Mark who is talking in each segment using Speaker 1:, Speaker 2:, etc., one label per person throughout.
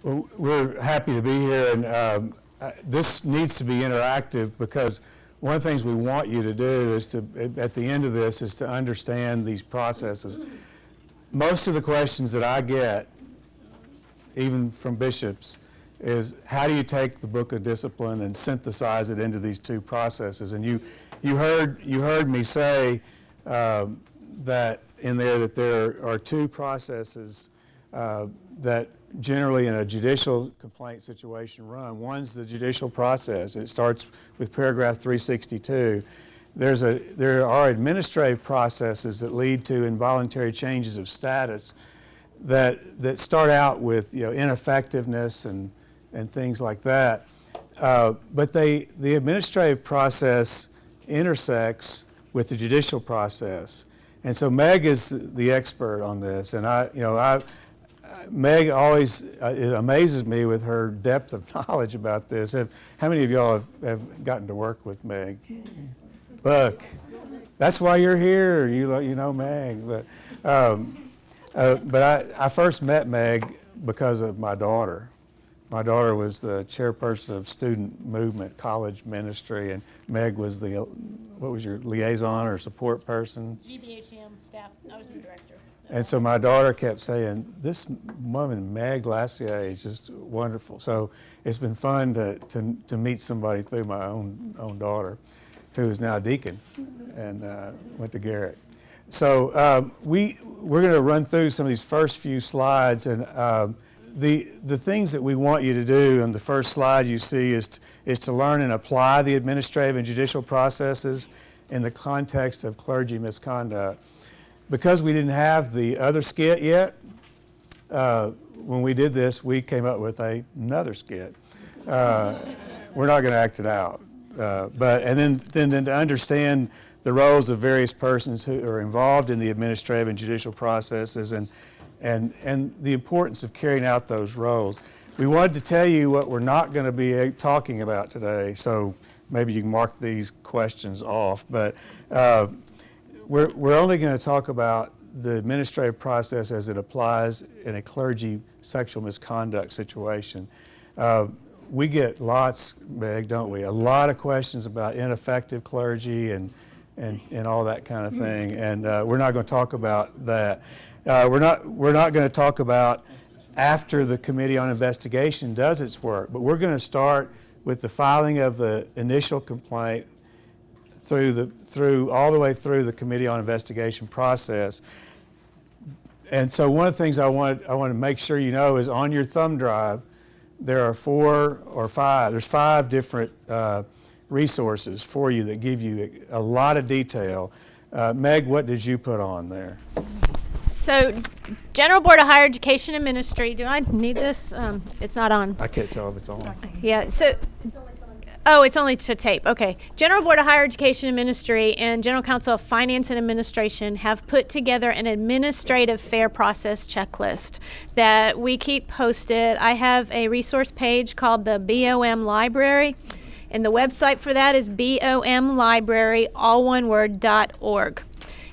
Speaker 1: Well, we're happy to be here, and this needs to be interactive because one of the things we want you to do is to, at the end of this, is to understand these processes. Most of the questions that I get, even from bishops, is how do you take the book of discipline and synthesize it into these two processes? And you heard me say that in there that there are two processes that generally in a judicial complaint situation run. One's the judicial process. It starts with paragraph 362. There are administrative processes that lead to involuntary changes of status that start out with ineffectiveness and things like that. But the administrative process intersects with the judicial process. And so Meg is the expert on this, and Meg always amazes me with her depth of knowledge about this. How many of y'all have gotten to work with Meg? Look, that's why you're here. You know Meg. But I first met Meg because of my daughter. My daughter was the chairperson of student movement, college ministry, and Meg was what was your liaison or support person?
Speaker 2: GBHM staff. I was the director.
Speaker 1: And so my daughter kept saying, this woman, Meg Lassiat, is just wonderful. So it's been fun to meet somebody through my own daughter, who is now a deacon and went to Garrett. So we're going to run through some of these first few slides, and the things that we want you to do on the first slide you see is to learn and apply the administrative and judicial processes in the context of clergy misconduct. Because we didn't have the other skit yet, when we did this, we came up with another skit. We're not going to act it out. And then to understand the roles of various persons who are involved in the administrative and judicial processes and the importance of carrying out those roles. We wanted to tell you what we're not going to be talking about today, so maybe you can mark these questions off. But we're only going to talk about the administrative process as it applies in a clergy sexual misconduct situation. We get lots, Meg, don't we? A lot of questions about ineffective clergy and all that kind of thing, and we're not going to talk about that. We're not going to talk about after the Committee on Investigation does its work, but we're going to start with the filing of the initial complaint through all the way through the Committee on Investigation process. And so one of the things I want to make sure you know is on your thumb drive there are 4 or 5. There's 5 different resources for you that give you a lot of detail. Meg, what did you put on there?
Speaker 2: So, General Board of Higher Education and Ministry. Do I need this? It's not on.
Speaker 1: I can't tell if it's on.
Speaker 2: Yeah. So. Oh, it's only to tape. Okay. General Board of Higher Education and Ministry and General Council of Finance and Administration have put together an administrative fair process checklist that we keep posted. I have a resource page called the BOM Library, and the website for that is bomlibrary, all one word, .org.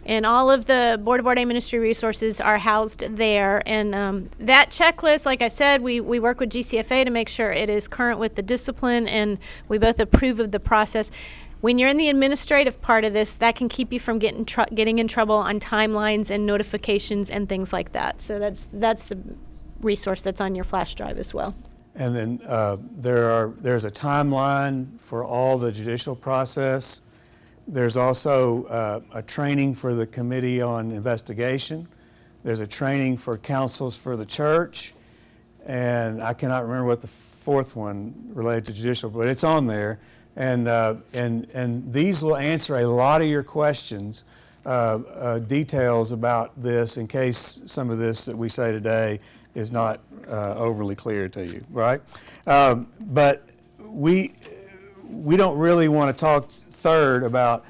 Speaker 2: And all of the Board of Ordained Ministry resources are housed there. And that checklist, like I said, we work with GCFA to make sure it is current with the discipline, and we both approve of the process. When you're in the administrative part of this, that can keep you from getting in trouble on timelines and notifications and things like that. So that's the resource that's on your flash drive as well.
Speaker 1: And then there's a timeline for all the judicial process. There's also a training for the Committee on Investigation. There's a training for councils for the church. And I cannot remember what the 4th one related to judicial, but it's on there. And these will answer a lot of your questions, details about this in case some of this that we say today is not overly clear to you, right? But we don't really want to talk third about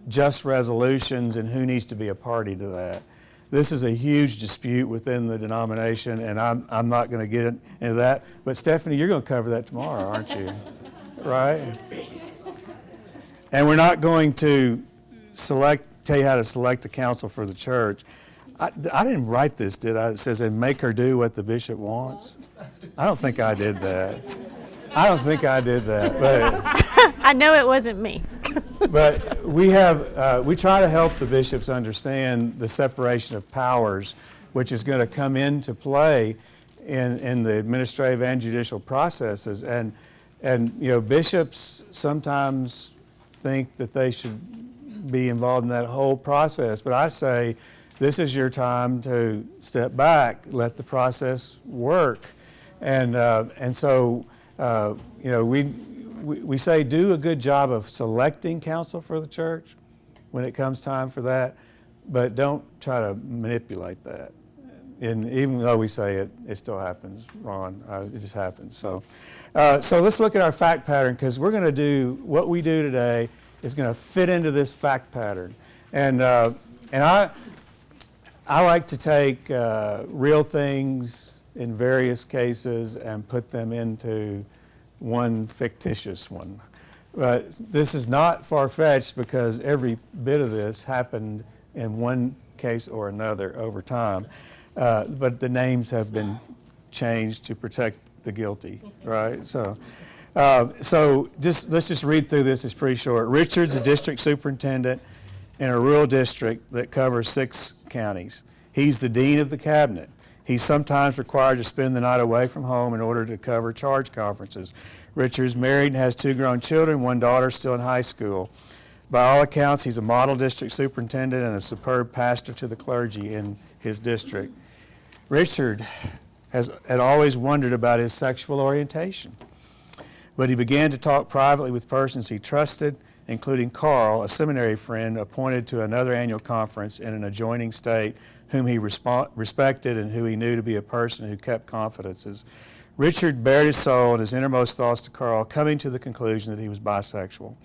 Speaker 1: just resolutions and who needs to be a party to that. This is a huge dispute within the denomination, and I'm not going to get into that. But Stephanie, you're going to cover that tomorrow, aren't you? Right? And we're not going to tell you how to select a council for the church. I didn't write this, did I? It says, and make her do what the bishop wants. I don't think I did that. But
Speaker 2: I know it wasn't me.
Speaker 1: But we try to help the bishops understand the separation of powers, which is going to come into play in the administrative and judicial processes. And bishops sometimes think that they should be involved in that whole process. But I say, this is your time to step back, let the process work. And so, we say do a good job of selecting counsel for the church when it comes time for that, but don't try to manipulate that. And even though we say it still happens, Ron. It just happens. So let's look at our fact pattern, because we're going to do what we do today is going to fit into this fact pattern. And I like to take real things in various cases and put them into one fictitious one. But this is not far-fetched, because every bit of this happened in one case or another over time. But the names have been changed to protect the guilty, right? So let's just read through this. It's pretty short. Richard's a district superintendent in a rural district that covers 6 counties. He's the dean of the cabinet. He's sometimes required to spend the night away from home in order to cover charge conferences. Richard's married and has 2 grown children, 1 daughter still in high school. By all accounts, he's a model district superintendent and a superb pastor to the clergy in his district. Richard had always wondered about his sexual orientation, but he began to talk privately with persons he trusted, including Carl, a seminary friend appointed to another annual conference in an adjoining state, whom he respected and who he knew to be a person who kept confidences. Richard bared his soul and his innermost thoughts to Carl, coming to the conclusion that he was bisexual.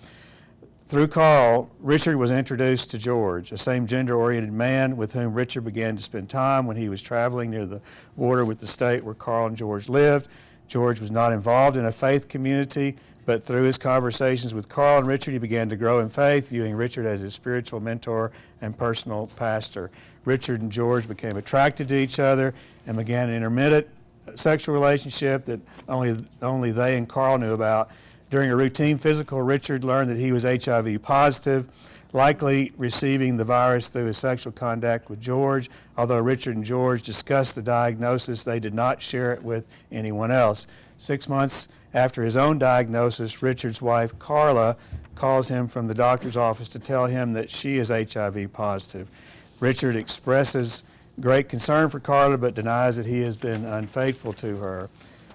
Speaker 1: Through Carl, Richard was introduced to George, a same gender-oriented man with whom Richard began to spend time when he was traveling near the border with the state where Carl and George lived. George was not involved in a faith community, but through his conversations with Carl and Richard, he began to grow in faith, viewing Richard as his spiritual mentor and personal pastor. Richard and George became attracted to each other and began an intermittent sexual relationship that only they and Carl knew about. During a routine physical, Richard learned that he was HIV positive, likely receiving the virus through his sexual contact with George. Although Richard and George discussed the diagnosis, they did not share it with anyone else. 6 months after his own diagnosis, Richard's wife, Carla, calls him from the doctor's office to tell him that she is HIV positive. Richard expresses great concern for Carla, but denies that he has been unfaithful to her.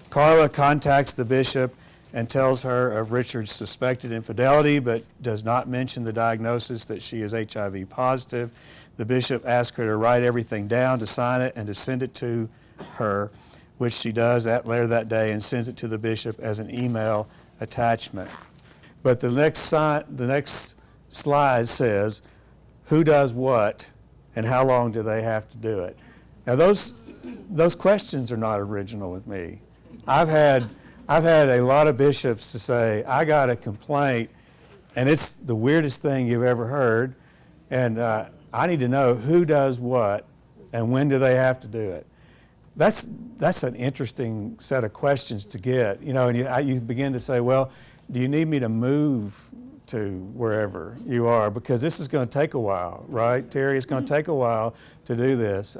Speaker 1: Carla contacts the bishop and tells her of Richard's suspected infidelity, but does not mention the diagnosis that she is HIV positive. The bishop asks her to write everything down, to sign it, and to send it to her, which she does later that day and sends it to the bishop as an email attachment. But the next slide says, who does what and how long do they have to do it? Now those questions are not original with me. I've had a lot of bishops to say, I got a complaint and it's the weirdest thing you've ever heard, and I need to know who does what and when do they have to do it. That's an interesting set of questions to get, and you begin to say, well, do you need me to move to wherever you are? Because this is going to take a while, right, Terry? It's going to take a while to do this.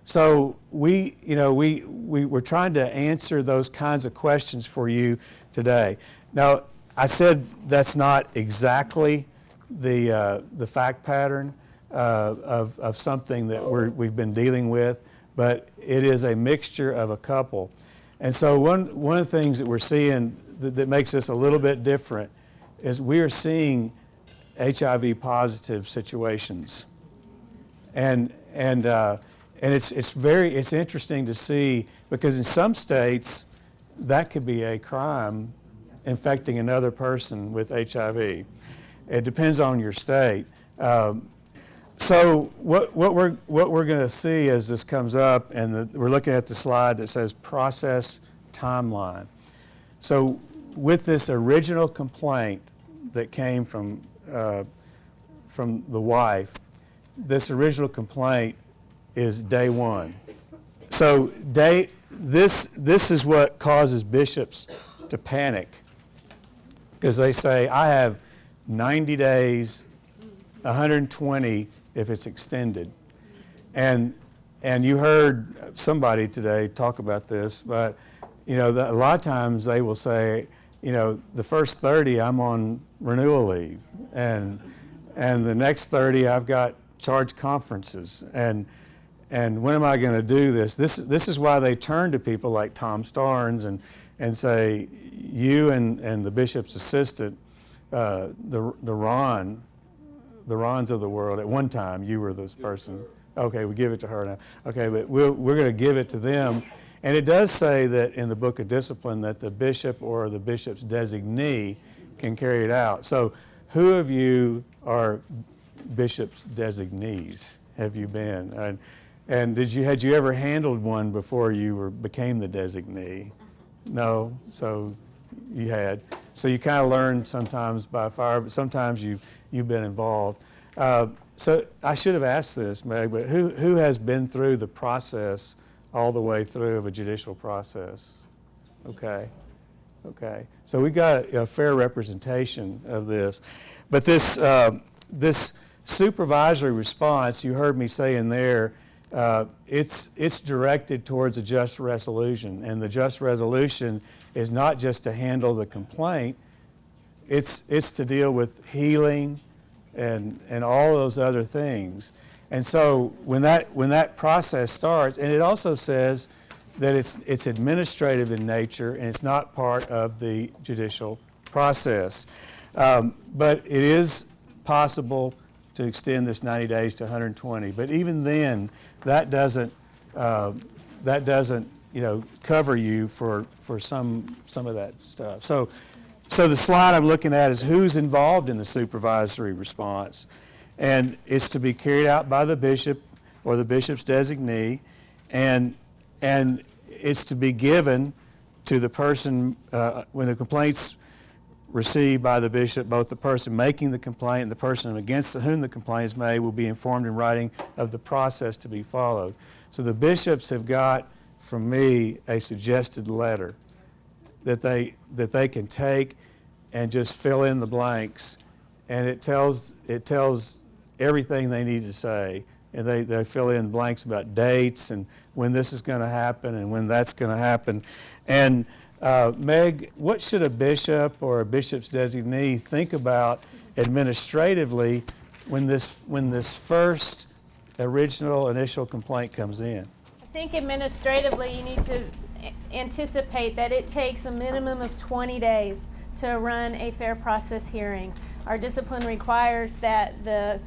Speaker 1: So we're trying to answer those kinds of questions for you today. Now, I said that's not exactly the fact pattern of something that we've been dealing with, but it is a mixture of a couple. And so one of the things that we're seeing that makes this a little bit different is we are seeing HIV positive situations, and it's interesting to see, because in some states that could be a crime, infecting another person with HIV. It depends on your state. So what we're going to see as this comes up, and we're looking at the slide that says process timeline. So with this original complaint that came from the wife, this original complaint is day 1. So this is what causes bishops to panic, because they say, I have 90 days, 120 if it's extended. And you heard somebody today talk about this, but a lot of times they will say, the first 30 I'm on renewal leave, and the next 30 I've got charge conferences, and when am I going to do this? This is why they turn to people like Tom Starnes and say, you and the bishop's assistant, the Rons of the world. At one time, you were this person. Okay, we give it to her now. Okay, but we're going to give it to them. And it does say that in the book of discipline that the bishop or the bishop's designee can carry it out. So who of you are bishop's designees? Have you been? And had you ever handled one before you became the designee? No, so you had. So you kind of learn sometimes by fire, but sometimes you've been involved. So I should have asked this, Meg, but who has been through the process all the way through of a judicial process? Okay. So we got a fair representation of this. But this supervisory response, you heard me say in there, it's directed towards a just resolution. And the just resolution is not just to handle the complaint, it's to deal with healing and all those other things. And so when that process starts, and it also says that it's administrative in nature and it's not part of the judicial process. But it is possible to extend this 90 days to 120. But even then, that doesn't cover you for some of that stuff. So the slide I'm looking at is who's involved in the supervisory response. And it's to be carried out by the bishop or the bishop's designee, and it's to be given to the person when the complaint's received by the bishop. Both the person making the complaint and the person against whom the complaint is made will be informed in writing of the process to be followed. So the bishops have got from me a suggested letter that they can take and just fill in the blanks, and it tells everything they need to say, and they fill in blanks about dates and when this is going to happen and when that's going to happen. And Meg, what should a bishop or a bishop's designee think about administratively when this first initial complaint comes in?
Speaker 2: I think administratively you need to anticipate that it takes a minimum of 20 days to run a fair process hearing. Our discipline requires that the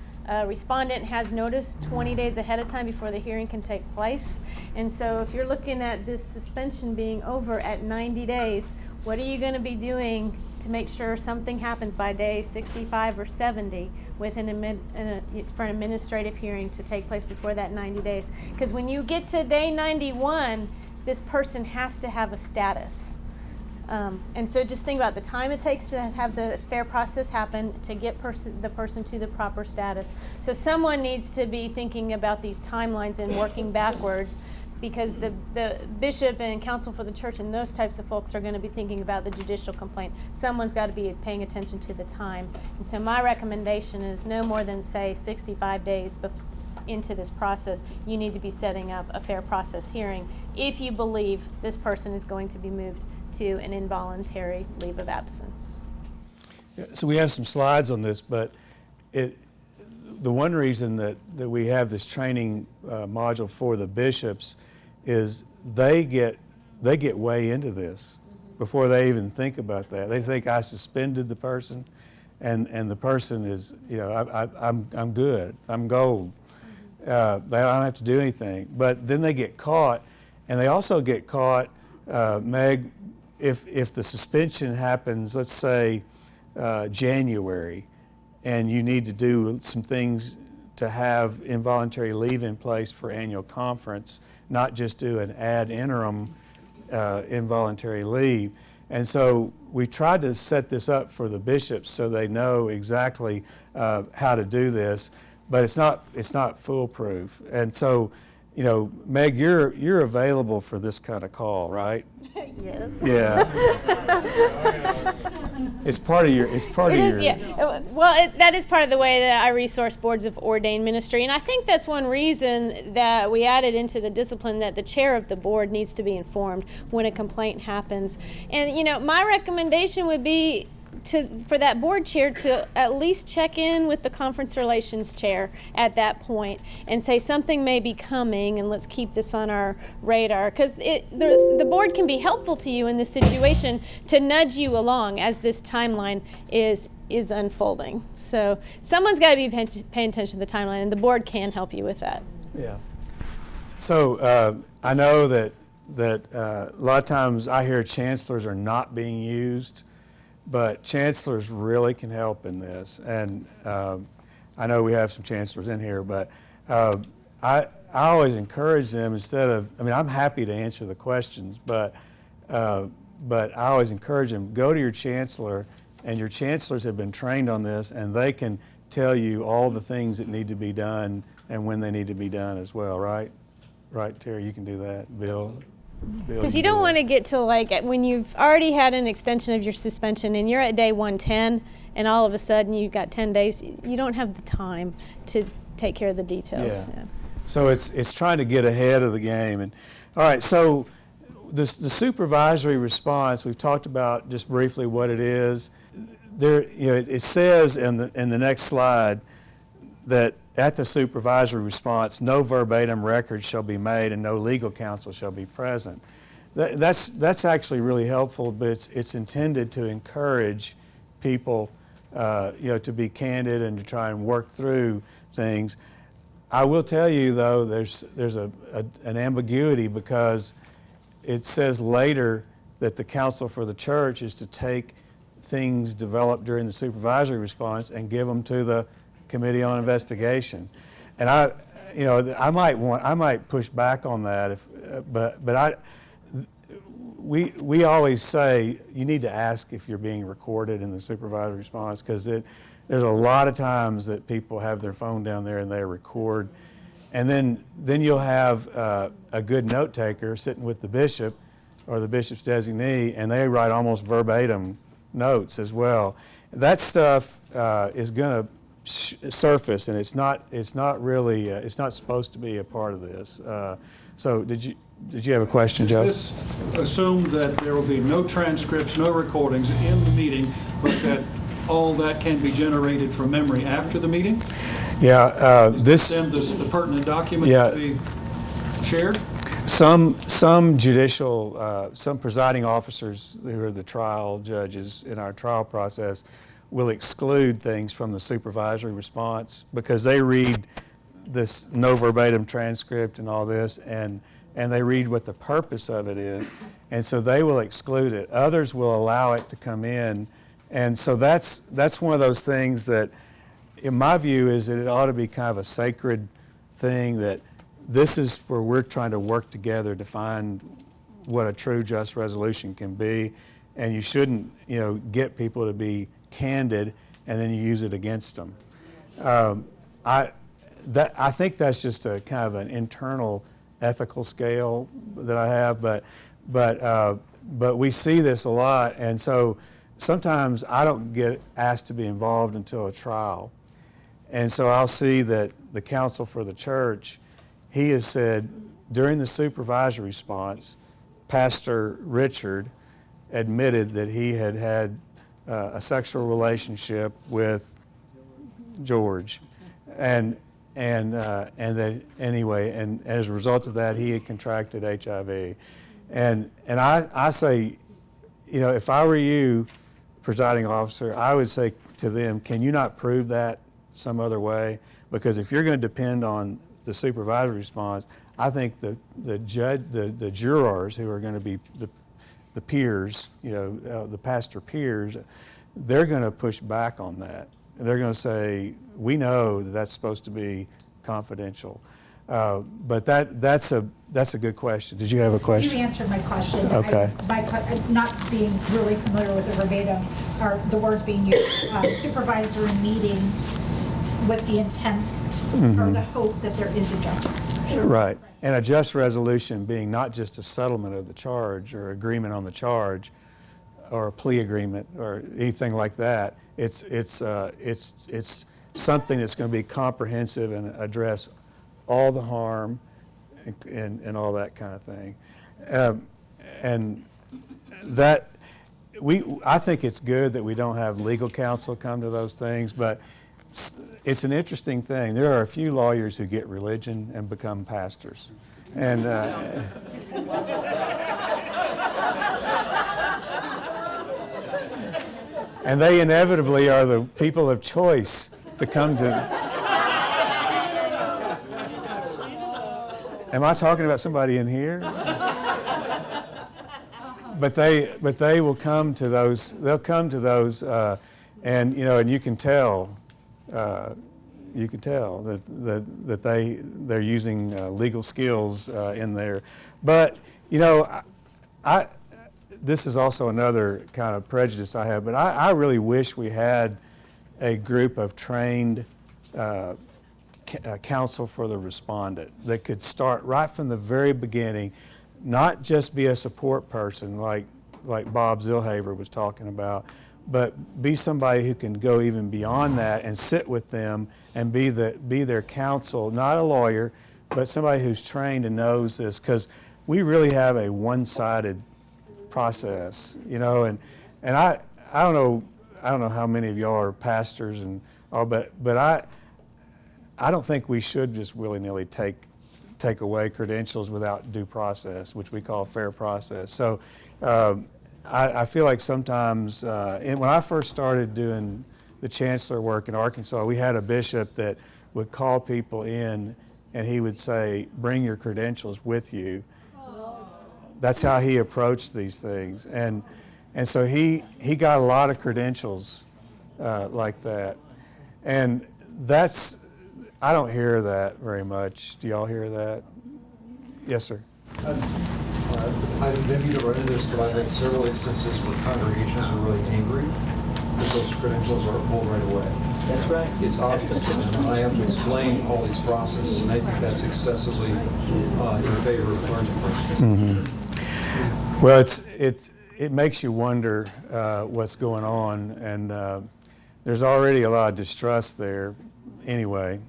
Speaker 2: respondent has notice 20 days ahead of time before the hearing can take place. And so if you're looking at this suspension being over at 90 days, what are you going to be doing to make sure something happens by day 65 or 70 with for an administrative hearing to take place before that 90 days? Because when you get to day 91, this person has to have a status. And so just think about the time it takes to have the fair process happen to get the person to the proper status. So someone needs to be thinking about these timelines and working backwards, because the bishop and counsel for the church and those types of folks are going to be thinking about the judicial complaint. Someone's got to be paying attention to the time. And so my recommendation is no more than, say, 65 days into this process, you need to be setting up a fair process hearing if you believe this person is going to be moved to an involuntary leave of absence.
Speaker 1: Yeah, so we have some slides on this, but the one reason that we have this training module for the bishops is they get way into this before they even think about that. They think I suspended the person, and the person is, I'm good, I'm gold. They don't have to do anything. But then they get caught, and they also get caught, Meg, if the suspension happens, let's say January, and you need to do some things to have involuntary leave in place for annual conference, not just do an ad interim involuntary leave. And so we tried to set this up for the bishops so they know exactly how to do this, but it's not foolproof. And so, Meg, you're available for this kind of call, right?
Speaker 2: Yes.
Speaker 1: Yeah. It's part of your.
Speaker 2: Yeah. Well, that is part of the way that I resource boards of ordained ministry, and I think that's one reason that we added into the discipline that the chair of the board needs to be informed when a complaint happens. And my recommendation would be for that board chair to at least check in with the conference relations chair at that point and say something may be coming and let's keep this on our radar, because the board can be helpful to you in this situation to nudge you along as this timeline is unfolding. So someone's got to be paying attention to the timeline, and the board can help you with that.
Speaker 1: Yeah. So I know that a lot of times I hear chancellors are not being used, but chancellors really can help in this. And I know we have some chancellors in here, but I always encourage them, I'm happy to answer the questions, but I always encourage them, go to your chancellor, and your chancellors have been trained on this, and they can tell you all the things that need to be done and when they need to be done as well, right? Right, Terry, you can do that. Bill?
Speaker 2: Because you don't want to get to when you've already had an extension of your suspension and you're at day 110 and all of a sudden you've got 10 days, you don't have the time to take care of the details.
Speaker 1: Yeah. So it's trying to get ahead of the game. And all right, so the supervisory response, we've talked about just briefly what it is. It says in the next slide that at the supervisory response, no verbatim record shall be made and no legal counsel shall be present. That's actually really helpful, but it's intended to encourage people, to be candid and to try and work through things. I will tell you though, there's an ambiguity, because it says later that the counsel for the church is to take things developed during the supervisory response and give them to the Committee on Investigation. And I might push back on that, we always say you need to ask if you're being recorded in the supervisory response, because there's a lot of times that people have their phone down there and they record, and then you'll have a good note taker sitting with the bishop or the bishop's designee, and they write almost verbatim notes as well. That stuff is going to surface, and it's not really it's not supposed to be a part of this. So did you have a question, Joe?
Speaker 3: Does this assume that there will be no transcripts, no recordings in the meeting, but that all that can be generated from memory after the meeting?
Speaker 1: Yeah.
Speaker 3: Then the pertinent documents to be shared?
Speaker 1: Some judicial, some presiding officers who are the trial judges in our trial process will exclude things from the supervisory response, because they read this no verbatim transcript and all this, and they read what the purpose of it is, and so they will exclude it. Others will allow it to come in, and so that's one of those things that, in my view, is that it ought to be kind of a sacred thing, that this is where we're trying to work together to find what a true just resolution can be, and you shouldn't get people to be candid and then you use it against them. I think that's just a kind of an internal ethical scale that I have, but we see this a lot, and so sometimes I don't get asked to be involved until a trial, and so I'll see that the counsel for the church, he has said during the supervisory response, Pastor Richard admitted that he had a sexual relationship with George, and that anyway, and as a result of that, he had contracted HIV, and I say, if I were you, presiding officer, I would say to them, can you not prove that some other way? Because if you're going to depend on the supervisory response, I think the jurors who are going to be the peers, the pastor peers, they're going to push back on that. They're going to say, we know that that's supposed to be confidential. But that's a good question. Did you have a question?
Speaker 4: You answered my question.
Speaker 1: Okay.
Speaker 4: Not being really familiar with the verbatim, or the words being used, supervisory meetings with the intent or the hope that there is a just resolution.
Speaker 1: Right. And a just resolution being not just a settlement of the charge or agreement on the charge or a plea agreement or anything like that. It's something that's going to be comprehensive and address all the harm and all that kind of thing. And that I think it's good that we don't have legal counsel come to those things, but it's an interesting thing. There are a few lawyers who get religion and become pastors. And and they inevitably are the people of choice to come to. Am I talking about somebody in here? But they will come to those. They'll come to those, and you can tell. You can tell that they're using legal skills in there. But this is also another kind of prejudice I have. But I really wish we had a group of trained counsel for the respondent that could start right from the very beginning, not just be a support person like Bob Zillhaver was talking about, but be somebody who can go even beyond that and sit with them and be their counsel, not a lawyer, but somebody who's trained and knows this, because we really have a one-sided process, and I don't know how many of y'all are pastors and all, but I don't think we should just willy-nilly take away credentials without due process, which we call fair process. So I feel like sometimes, when I first started doing the chancellor work in Arkansas, we had a bishop that would call people in and he would say, bring your credentials with you. That's how he approached these things. And so he got a lot of credentials like that. And I don't hear that very much. Do y'all hear that? Yes, sir.
Speaker 5: I've maybe to run into this, but I've had several instances where congregations are really angry that those credentials are pulled right away.
Speaker 6: That's right.
Speaker 5: It's obvious to them. I have to explain all these processes, and I think that's excessively in favor of clergy.
Speaker 1: Mm-hmm. Well, it makes you wonder what's going on, and there's already a lot of distrust there anyway.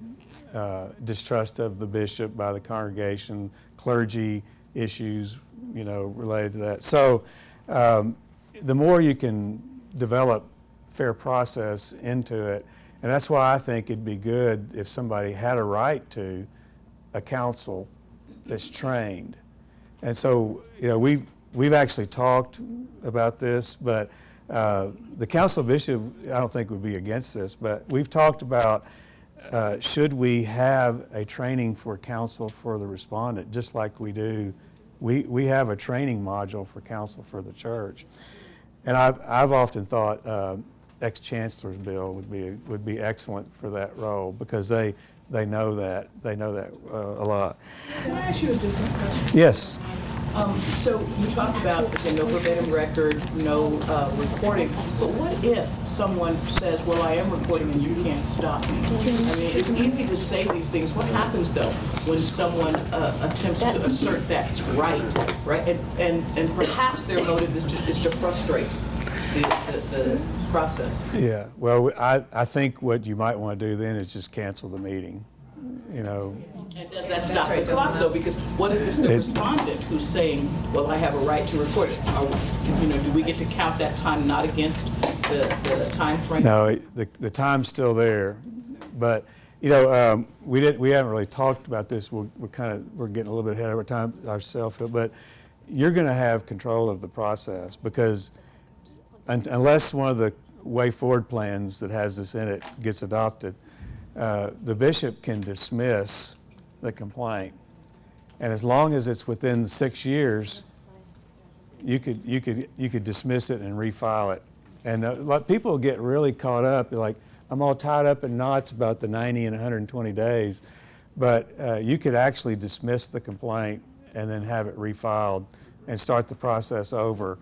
Speaker 1: Distrust of the bishop by the congregation, clergy issues, related to that. So the more you can develop fair process into it, and that's why I think it'd be good if somebody had a right to a counsel that's trained. And so, we've actually talked about this, but the council bishop, I don't think would be against this, but we've talked about should we have a training for counsel for the respondent, just like we do. We have a training module for counsel for the church, and I've often thought ex-chancellor's bill would be excellent for that role, because they know that a lot.
Speaker 6: Can I ask you a different question?
Speaker 1: Yes.
Speaker 6: So you talked about, okay, no verbatim record, no recording, but what if someone says, well, I am recording and you can't stop me? I mean, it's easy to say these things. What happens, though, when someone attempts to assert that's right? And perhaps their motive is to frustrate the process.
Speaker 1: Yeah, well, I think what you might want to do then is just cancel the meeting,
Speaker 6: And does that stop the clock, though? Because what if it's the respondent who's saying, well, I have a right to record it? Do we get to count that time not against the time frame?
Speaker 1: No, the time's still there, but we haven't really talked about this. We're getting a little bit ahead of our time ourselves, but you're going to have control of the process, because unless one of the way forward plans that has this in it gets adopted, the bishop can dismiss the complaint, and as long as it's within 6 years, you could dismiss it and refile it. And people get really caught up. They're like, I'm all tied up in knots about the 90 and 120 days, but you could actually dismiss the complaint and then have it refiled and start the process over.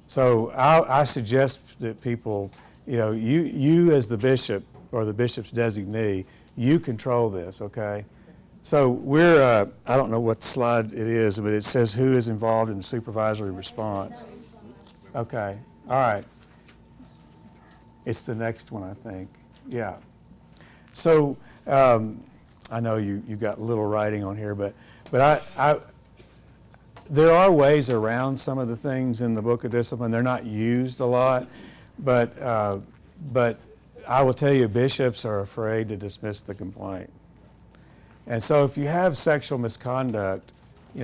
Speaker 1: So I suggest that people, you as the bishop or the bishop's designee, you control this, okay? So we're, I don't know what slide it is, but it says who is involved in the supervisory response. Okay, all right. It's the next one, I think. Yeah. So I know you got little writing on here, but I there are ways around some of the things in the Book of Discipline. They're not used a lot, but I will tell you, bishops are afraid to dismiss the complaint. And so if you have sexual misconduct,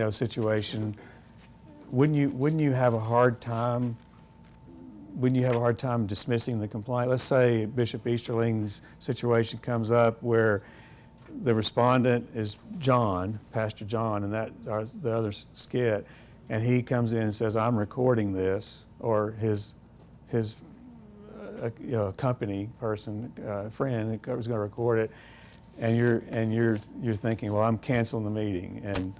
Speaker 1: situation, wouldn't you have a hard time? Wouldn't you have a hard time dismissing the complaint? Let's say Bishop Easterling's situation comes up where the respondent is John, Pastor John, and the other skit, and he comes in and says, "I'm recording this," or his company person, friend, is going to record it, and you're thinking, well, I'm canceling the meeting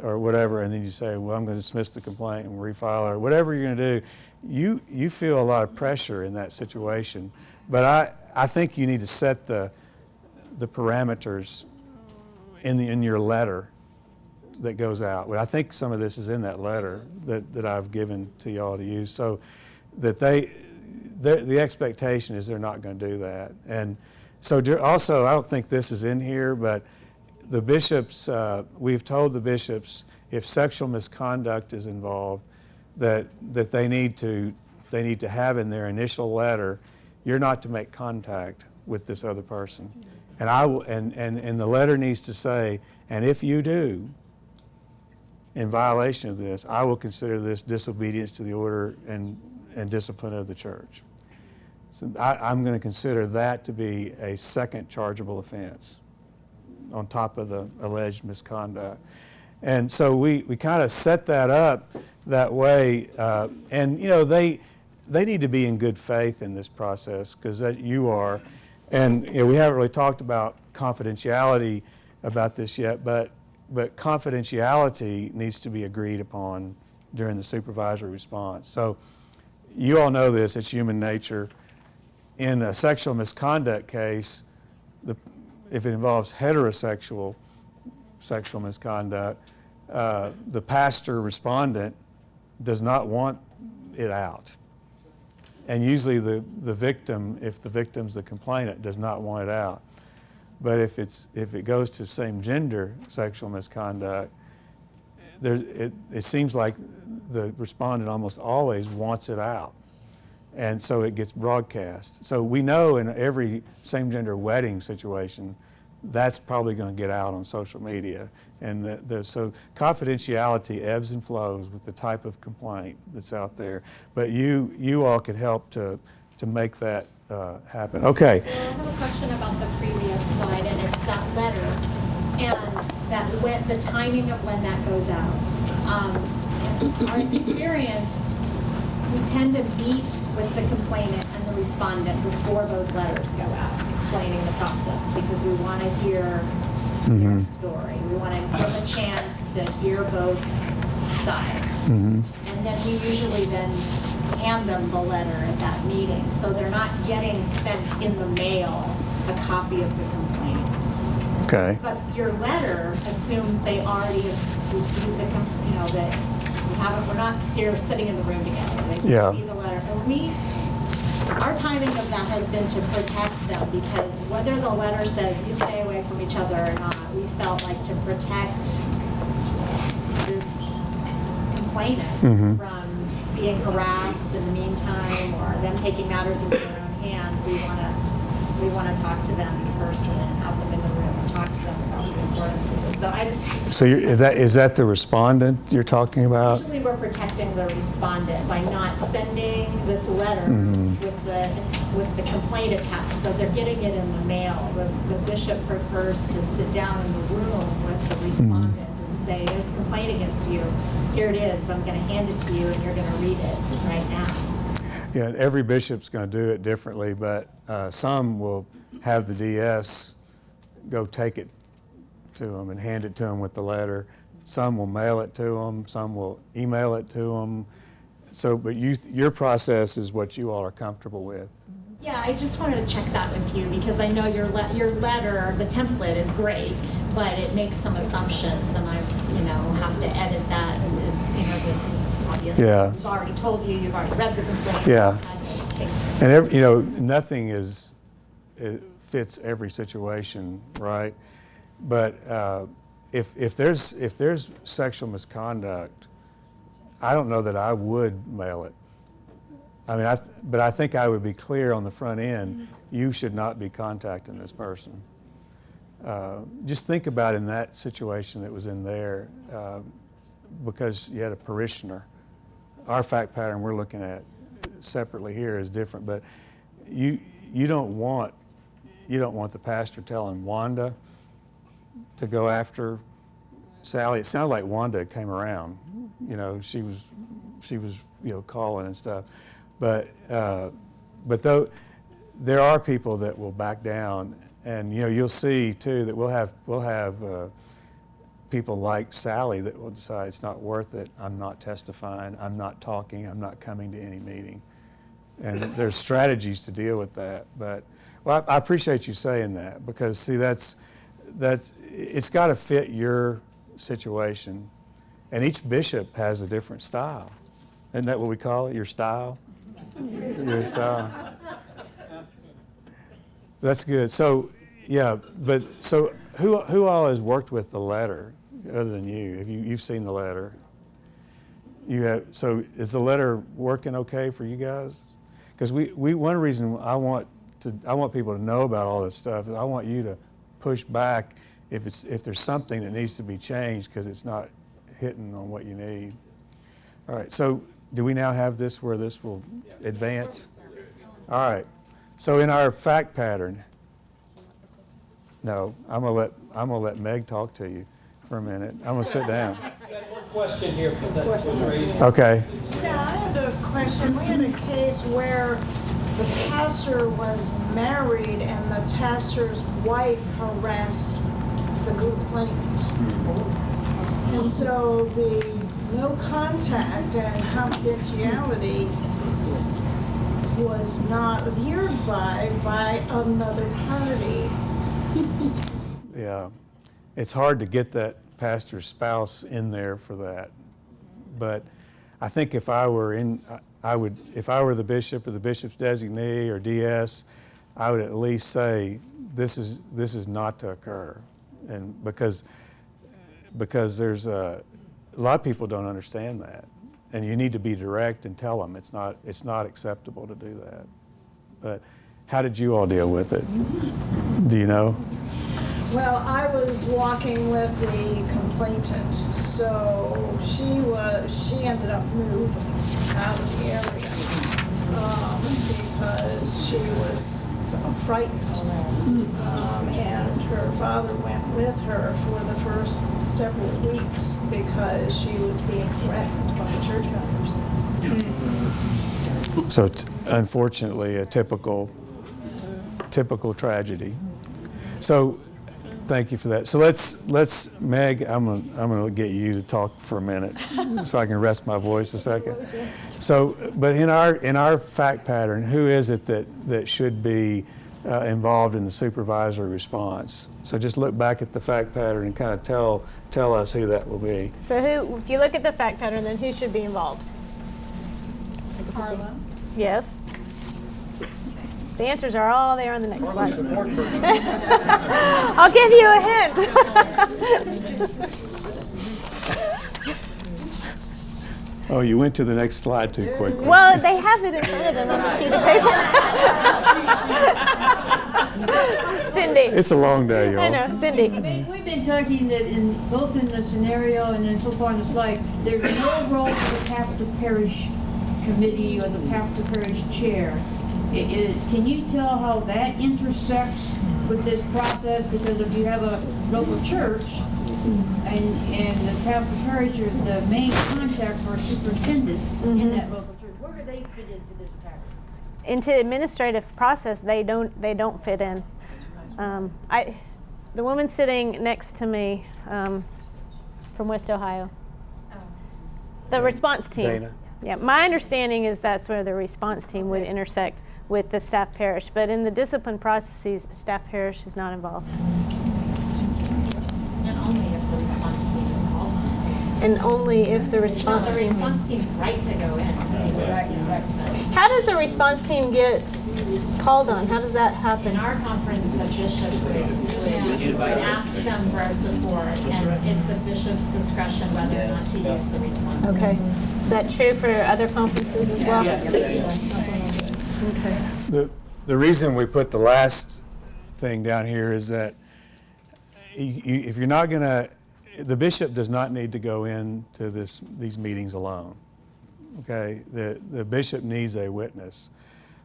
Speaker 1: or whatever, and then you say, well, I'm going to dismiss the complaint and refile, or whatever you're going to do. You feel a lot of pressure in that situation, but I think you need to set the parameters in your letter that goes out. Well, I think some of this is in that letter that I've given to y'all to use, so that the expectation is they're not going to do that. And so also, I don't think this is in here, but the bishops, we've told the bishops if sexual misconduct is involved, that they need to have in their initial letter, you're not to make contact with this other person. And and the letter needs to say, and if you do, in violation of this, I will consider this disobedience to the order and discipline of the church. So I'm going to consider that to be a second chargeable offense on top of the alleged misconduct. And so we kind of set that up that way, and they need to be in good faith in this process, because you are. And we haven't really talked about confidentiality about this yet, but confidentiality needs to be agreed upon during the supervisory response. So you all know this, it's human nature. In a sexual misconduct case, if it involves heterosexual sexual misconduct, the pastor respondent does not want it out. And usually the victim, if the victim's the complainant, does not want it out. But if it goes to same gender sexual misconduct, it seems like the respondent almost always wants it out. And so it gets broadcast. So we know in every same gender wedding situation, that's probably going to get out on social media. And so confidentiality ebbs and flows with the type of complaint that's out there. But you all could help to make that happen. Okay.
Speaker 7: Well, I have a question about the previous slide, and it's that letter and the timing of when that goes out. Our experience, we tend to meet with the complainant and the respondent before those letters go out, explaining the process, because we want to hear their story. We want to give them a chance to hear both sides. And then we usually then hand them the letter at that meeting, so they're not getting sent in the mail a copy of the complaint.
Speaker 1: Okay.
Speaker 7: But your letter assumes they already have received the complaint, that we're not sitting in the room together. They see the letter. And our timing of that has been to protect them, because whether the letter says you stay away from each other or not, we felt like to protect this complainant from being harassed in the meantime, or them taking matters into their own hands. We want to talk to them in person and have them in the room and talk to them about the importance of this. So I just.
Speaker 1: So is that the respondent you're talking about?
Speaker 7: Usually we're protecting the respondent by not sending this letter with the complaint attached. So they're getting it in the mail. The bishop prefers to sit down in the room with the respondent and say, there's a complaint against you. Here it is. I'm going to hand it to you, and you're going to read it right now.
Speaker 1: Yeah, every bishop's going to do it differently, but some will have the DS go take it to them and hand it to them with the letter. Some will mail it to them. Some will email it to them. So, but your process is what you all are comfortable with.
Speaker 7: Yeah, I just wanted to check that with you because I know your letter, the template is great, but it makes some assumptions, and I, have to edit that. And, obviously,
Speaker 1: Yeah.
Speaker 7: we've already told you, you've already read the complaint.
Speaker 1: Yeah.
Speaker 7: Okay.
Speaker 1: And nothing it fits every situation, right? But if there's sexual misconduct, I don't know that I would mail it. I mean, but I think I would be clear on the front end, you should not be contacting this person. Just think about in that situation that was in there, because you had a parishioner. Our fact pattern we're looking at separately here is different, but you don't want the pastor telling Wanda to go after Sally. It sounded like Wanda came around. She was calling and stuff. But though there are people that will back down, and you'll see too that we'll have people like Sally that will decide it's not worth it. I'm not testifying. I'm not talking. I'm not coming to any meeting. And there's strategies to deal with that. But I appreciate you saying that, because see that's it's got to fit your situation, and each bishop has a different style. Isn't that what we call it? Your style. Your style. That's good. So, yeah, but so who all has worked with the letter other than you? You've seen the letter? You have. So is the letter working okay for you guys? Because we one reason I want people to know about all this stuff is I want you to push back if there's something that needs to be changed because it's not hitting on what you need. All right. So. Do we now have this where this will advance? All right. So in our fact pattern, no, I'm gonna let Meg talk to you for a minute. I'm gonna sit down.
Speaker 8: We got one question here that was raised.
Speaker 1: Okay.
Speaker 4: Yeah, I had a question. We had a case where the pastor was married and the pastor's wife harassed the complainant. And so the no contact and confidentiality was not adhered by another party.
Speaker 1: Yeah, it's hard to get that pastor's spouse in there for that. But I think if I were the bishop or the bishop's designee or DS, I would at least say this is not to occur, and because there's a lot of people don't understand that, and you need to be direct and tell them it's not acceptable to do that. But how did you all deal with it? Do you know?
Speaker 4: Well, I was walking with the complainant, so she ended up moving out of the area because she was frightened, and her father went with her for the first several weeks because she was being threatened by church members.
Speaker 1: So unfortunately, a typical tragedy. So thank you for that. So let's Meg, I'm gonna get you to talk for a minute so I can rest my voice a second. So, but in our fact pattern, who is it that should be involved in the supervisory response? So just look back at the fact pattern and kind of tell us who that will be.
Speaker 2: So if you look at the fact pattern, then who should be involved?
Speaker 7: Carla?
Speaker 2: Yes. The answers are all there on the next slide. I'll give you a hint.
Speaker 1: Oh, you went to the next slide too quickly.
Speaker 2: Well, they have it in front of them on the sheet of paper. Cindy.
Speaker 1: It's a long day, y'all.
Speaker 2: I know, Cindy.
Speaker 9: We've been talking that both in the scenario and then so far in the slide, there's no role for the pastor parish committee or the pastor parish chair. Can you tell how that intersects with this process? Because if you have a local church and the pastor parish is the main contact for a superintendent in that local church, where do they fit into this pattern?
Speaker 2: Into administrative process, they don't fit in. The woman sitting next to me from West Ohio, the response team. Yeah, my understanding is that's where the response team would intersect with the staff parish, but in the discipline processes, staff parish is not involved.
Speaker 7: And only if the response team is called on.
Speaker 2: And only if the response
Speaker 7: The
Speaker 2: team.
Speaker 7: response team's right to go in.
Speaker 2: How does a response team get called on? How does that happen?
Speaker 7: In our conference, the bishop would ask them for our support, and it's the bishop's discretion whether or not to use the response.
Speaker 2: Okay. Is that true for other conferences as well? Okay.
Speaker 1: The reason we put the last thing down here is that if you're not going to, the bishop does not need to go into these meetings alone. Okay, the bishop needs a witness,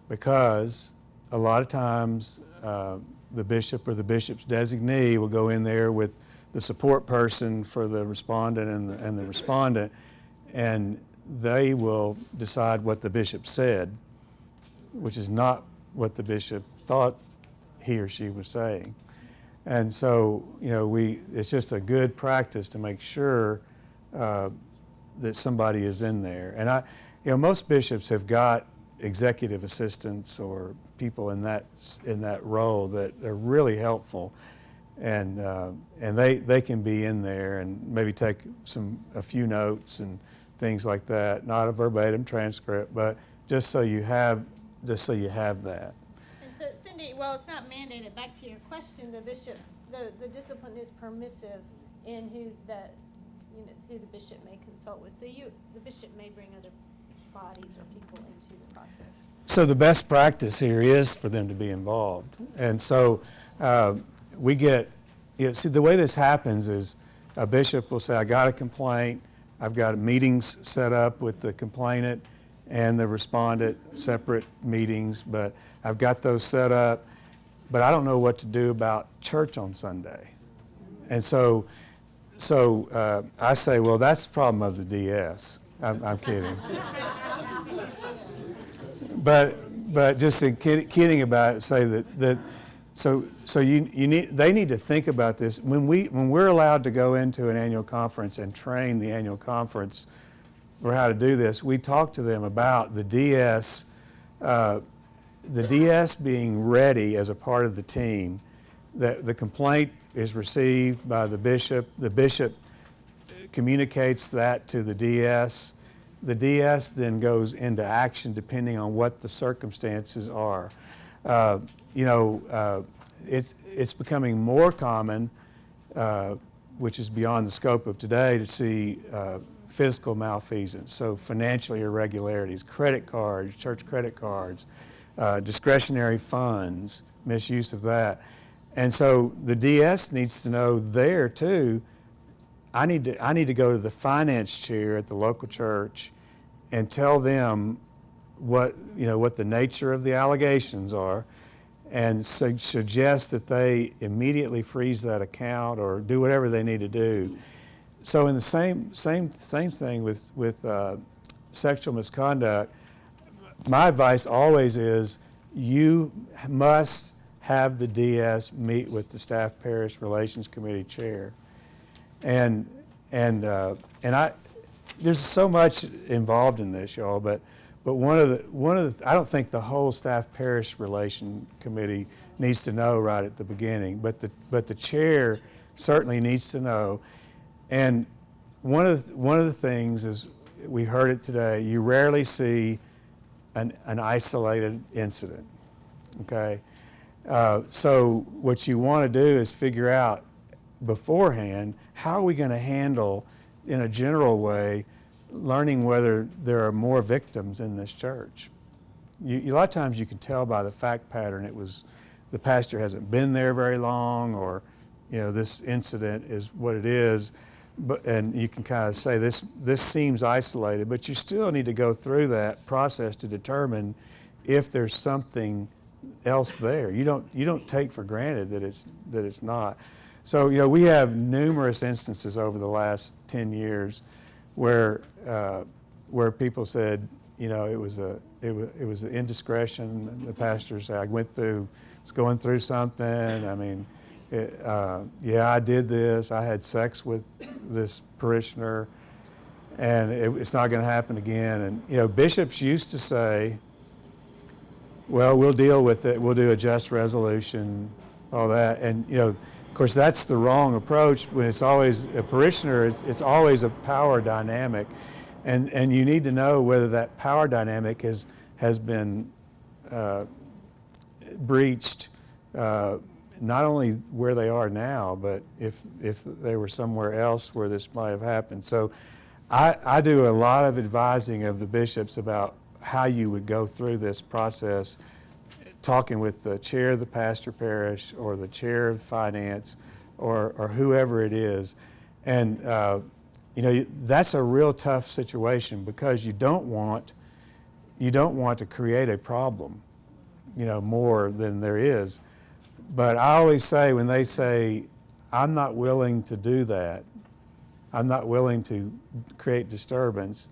Speaker 1: because a lot of times the bishop or the bishop's designee will go in there with the support person for the respondent and the respondent, and they will decide what the bishop said, which is not what the bishop thought he or she was saying. And so, it's just a good practice to make sure that somebody is in there. And most bishops have got executive assistants or people in that role that are really helpful, and they can be in there and maybe take a few notes and things like that. Not a verbatim transcript, but just so you have that.
Speaker 2: And so, Cindy, well, it's not mandated. Back to your question, the bishop, the discipline is permissive in who the bishop may consult with. So the bishop may bring other bodies or people into the process.
Speaker 1: So the best practice here is for them to be involved. And so we get, see, the way this happens is a bishop will say, I got a complaint, I've got meetings set up with the complainant and the respondent, separate meetings, but I've got those set up, but I don't know what to do about church on Sunday. And so I say, well, that's the problem of the DS. I'm kidding. But just kidding about it, say that so they need to think about this. When we're allowed to go into an annual conference and train the annual conference for how to do this, we talk to them about the DS being ready as a part of the team. That the complaint is received by the bishop communicates that to the DS. The DS then goes into action depending on what the circumstances are. It's becoming more common, which is beyond the scope of today, to see fiscal malfeasance, so financial irregularities, credit cards, church credit cards, discretionary funds, misuse of that. And so the DS needs to know there too, I need to go to the finance chair at the local church and tell them what the nature of the allegations are, and suggest that they immediately freeze that account or do whatever they need to do. So in the same thing with sexual misconduct, my advice always is you must have the DS meet with the Staff Parish Relations Committee chair. And there's so much involved in this, y'all. But one of the I don't think the whole Staff Parish Relation Committee needs to know right at the beginning. But the chair certainly needs to know. And one of the things is, we heard it today, you rarely see an isolated incident. Okay, so what you want to do is figure out beforehand, how are we going to handle, in a general way, learning whether there are more victims in this church. A lot of times you can tell by the fact pattern it was the pastor hasn't been there very long, or this incident is what it is, and you can kind of say this seems isolated, but you still need to go through that process to determine if there's something else there. You don't take for granted that it's not. So we have numerous instances over the last 10 years where people said it was an indiscretion. The pastor said, I was going through something. I mean, I did this. I had sex with this parishioner, and it's not going to happen again. And you know, bishops used to say, well, we'll deal with it, we'll do a just resolution, all that. And you know, of course, that's the wrong approach. When it's always a parishioner, it's always a power dynamic, and you need to know whether that power dynamic has been breached, not only where they are now, but if they were somewhere else where this might have happened. So I do a lot of advising of the bishops about how you would go through this process, talking with the chair of the pastor parish or the chair of finance or whoever it is. And you know, that's a real tough situation because you don't want to create a problem, you know, more than there is. But I always say, when they say, I'm not willing to do that, I'm not willing to create disturbance,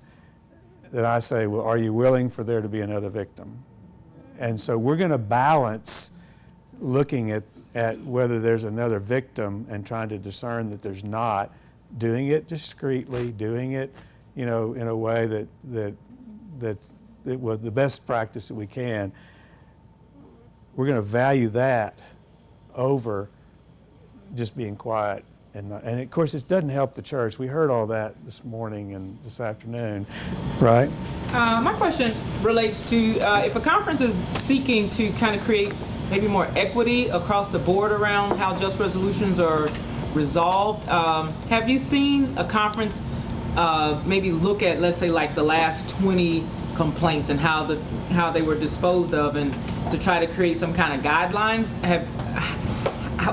Speaker 1: that I say, well, are you willing for there to be another victim? And so we're going to balance looking at whether there's another victim and trying to discern that there's not, doing it discreetly, doing it, you know, in a way that was the best practice that we can. We're going to value that over just being quiet. And of course, it doesn't help the church. We heard all that this morning and this afternoon, right?
Speaker 10: My question relates to if a conference is seeking to kind of create maybe more equity across the board around how just resolutions are resolved. Have you seen a conference maybe look at, let's say, like the last 20 complaints and how they were disposed of, and to try to create some kind of guidelines?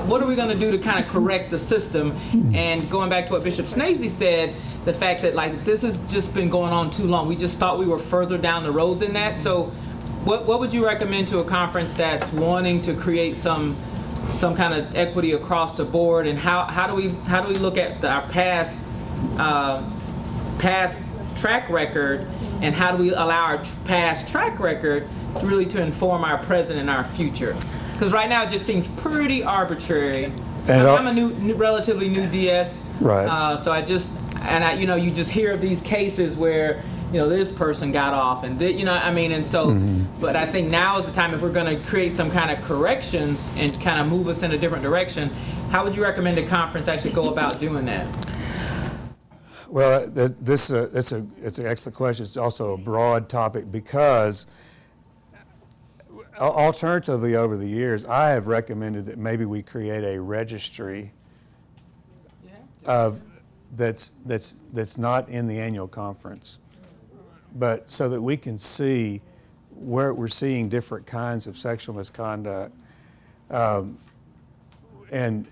Speaker 10: What are we going to do to kind of correct the system? And going back to what Bishop Snazy said, the fact that like this has just been going on too long. We just thought we were further down the road than that. So what would you recommend to a conference that's wanting to create some kind of equity across the board? And how do we look at our past track record, and how do we allow our past track record really to inform our present and our future? Because right now it just seems pretty arbitrary. I'm a relatively new DS,
Speaker 1: right?
Speaker 10: So you know, you just hear of these cases where, you know, this person got off, and you know, I mean, and so. But I think now is the time, if we're going to create some kind of corrections and kind of move us in a different direction. How would you recommend a conference actually go about doing that?
Speaker 1: Well, it's an excellent question. It's also a broad topic because, alternatively, over the years, I have recommended that maybe we create a registry of that's not in the annual conference, but so that we can see where we're seeing different kinds of sexual misconduct, and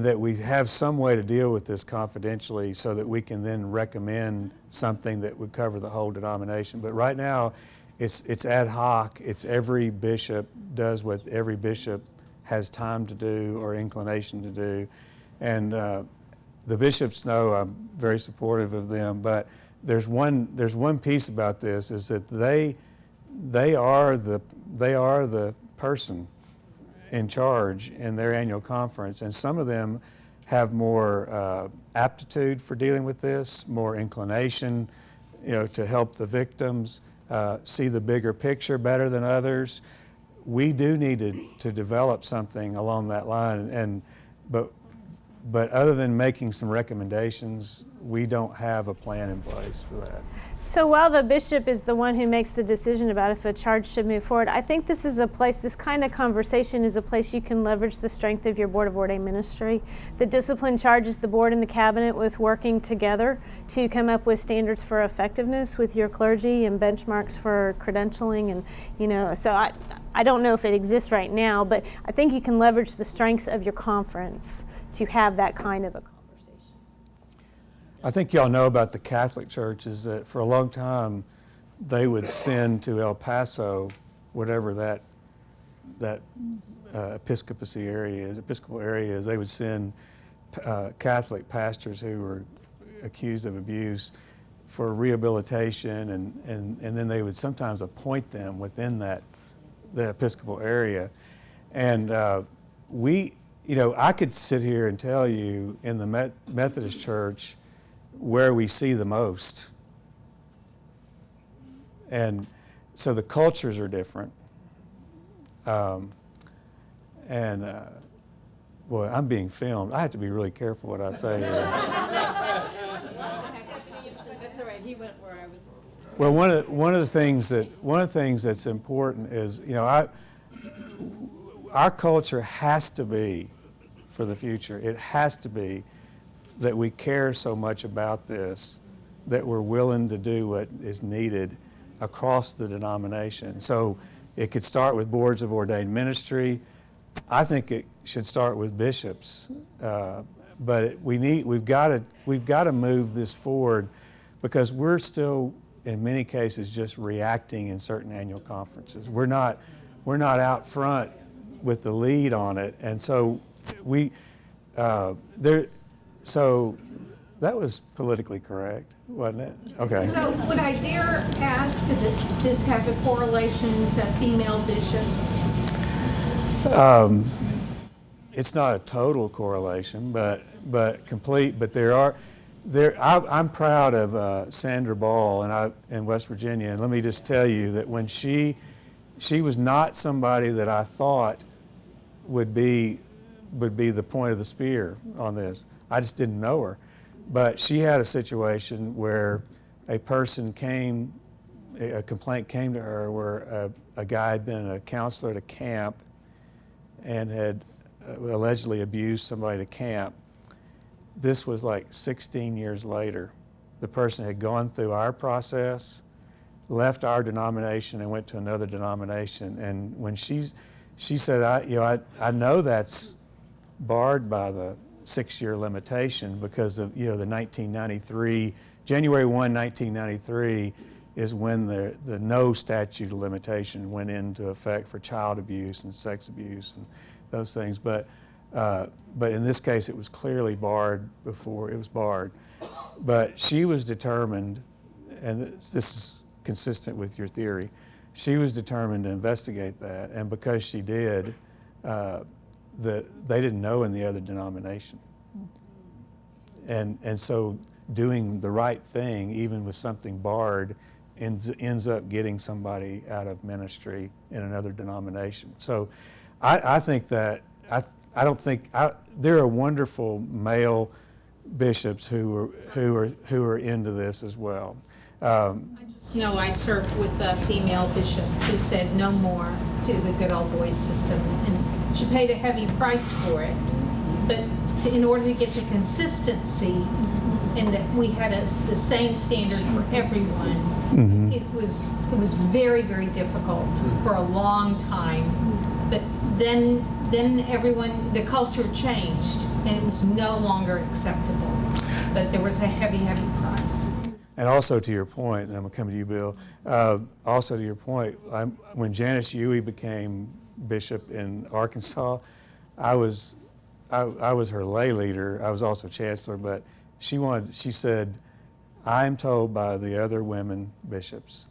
Speaker 1: that we have some way to deal with this confidentially so that we can then recommend something that would cover the whole denomination. But right now, it's ad hoc. It's every bishop does what every bishop has time to do or inclination to do. And the bishops know I'm very supportive of them, but there's one piece about this, is that they are the person in charge in their annual conference, and some of them have more aptitude for dealing with this, more inclination, you know, to help the victims, see the bigger picture better than others. We do need to develop something along that line, but other than making some recommendations, we don't have a plan in place for that.
Speaker 2: So while the bishop is the one who makes the decision about if a charge should move forward, I think this kind of conversation is a place you can leverage the strength of your Board of Ordained Ministry. The discipline charges the board and the cabinet with working together to come up with standards for effectiveness with your clergy and benchmarks for credentialing, and you know, so I don't know if it exists right now, but I think you can leverage the strengths of your conference to have that kind of a conversation.
Speaker 1: I think y'all know about the Catholic churches that for a long time they would send to El Paso, whatever that episcopal area is, they would send Catholic pastors who were accused of abuse for rehabilitation, and then they would sometimes appoint them within the Episcopal area. And you know, I could sit here and tell you in the Methodist Church, where we see the most. And so the cultures are different. Boy, I'm being filmed. I have to be really careful what I say here.
Speaker 9: That's all right, he went where I was.
Speaker 1: Well, one of the things that's important is, our culture has to be, for the future, it has to be that we care so much about this that we're willing to do what is needed across the denomination. So it could start with boards of ordained ministry. I think it should start with bishops, but we've got to move this forward, because we're still, in many cases, just reacting in certain annual conferences. We're not out front with the lead on it, and so So that was politically correct, wasn't it? Okay.
Speaker 11: So would I dare ask that this has a correlation to female bishops?
Speaker 1: It's not a total correlation, but complete. But I'm proud of Sandra Ball in West Virginia, and let me just tell you that when she was not somebody that I thought would be the point of the spear on this. I just didn't know her, but she had a situation where a complaint came to her where a guy had been a counselor at a camp and had allegedly abused somebody at camp. This was like 16 years later. The person had gone through our process, left our denomination, and went to another denomination. And when she said, I know that's barred by the 6-year limitation because of the 1993, January 1, 1993 is when the no statute of limitation went into effect for child abuse and sex abuse and those things. But in this case, it was clearly barred before it was barred. But she was determined, and this is consistent with your theory, she was determined to investigate that, and because she did, they didn't know in the other denomination. And so doing the right thing, even with something barred, ends up getting somebody out of ministry in another denomination. So I think that, there are wonderful male bishops who are into this as well.
Speaker 11: I just know I served with a female bishop who said no more to the good old boys system, and she paid a heavy price for it. But in order to get the consistency, and that we had the same standard for everyone,
Speaker 1: Mm-hmm.
Speaker 11: it was very, very difficult for a long time. But then the culture changed, and it was no longer acceptable. But there was a heavy, heavy price.
Speaker 1: And also to your point, and I'm going to come to you, Bill, also to your point, when Janice Huey became bishop in Arkansas, I was her lay leader. I was also chancellor, but she said, I'm told by the other women bishops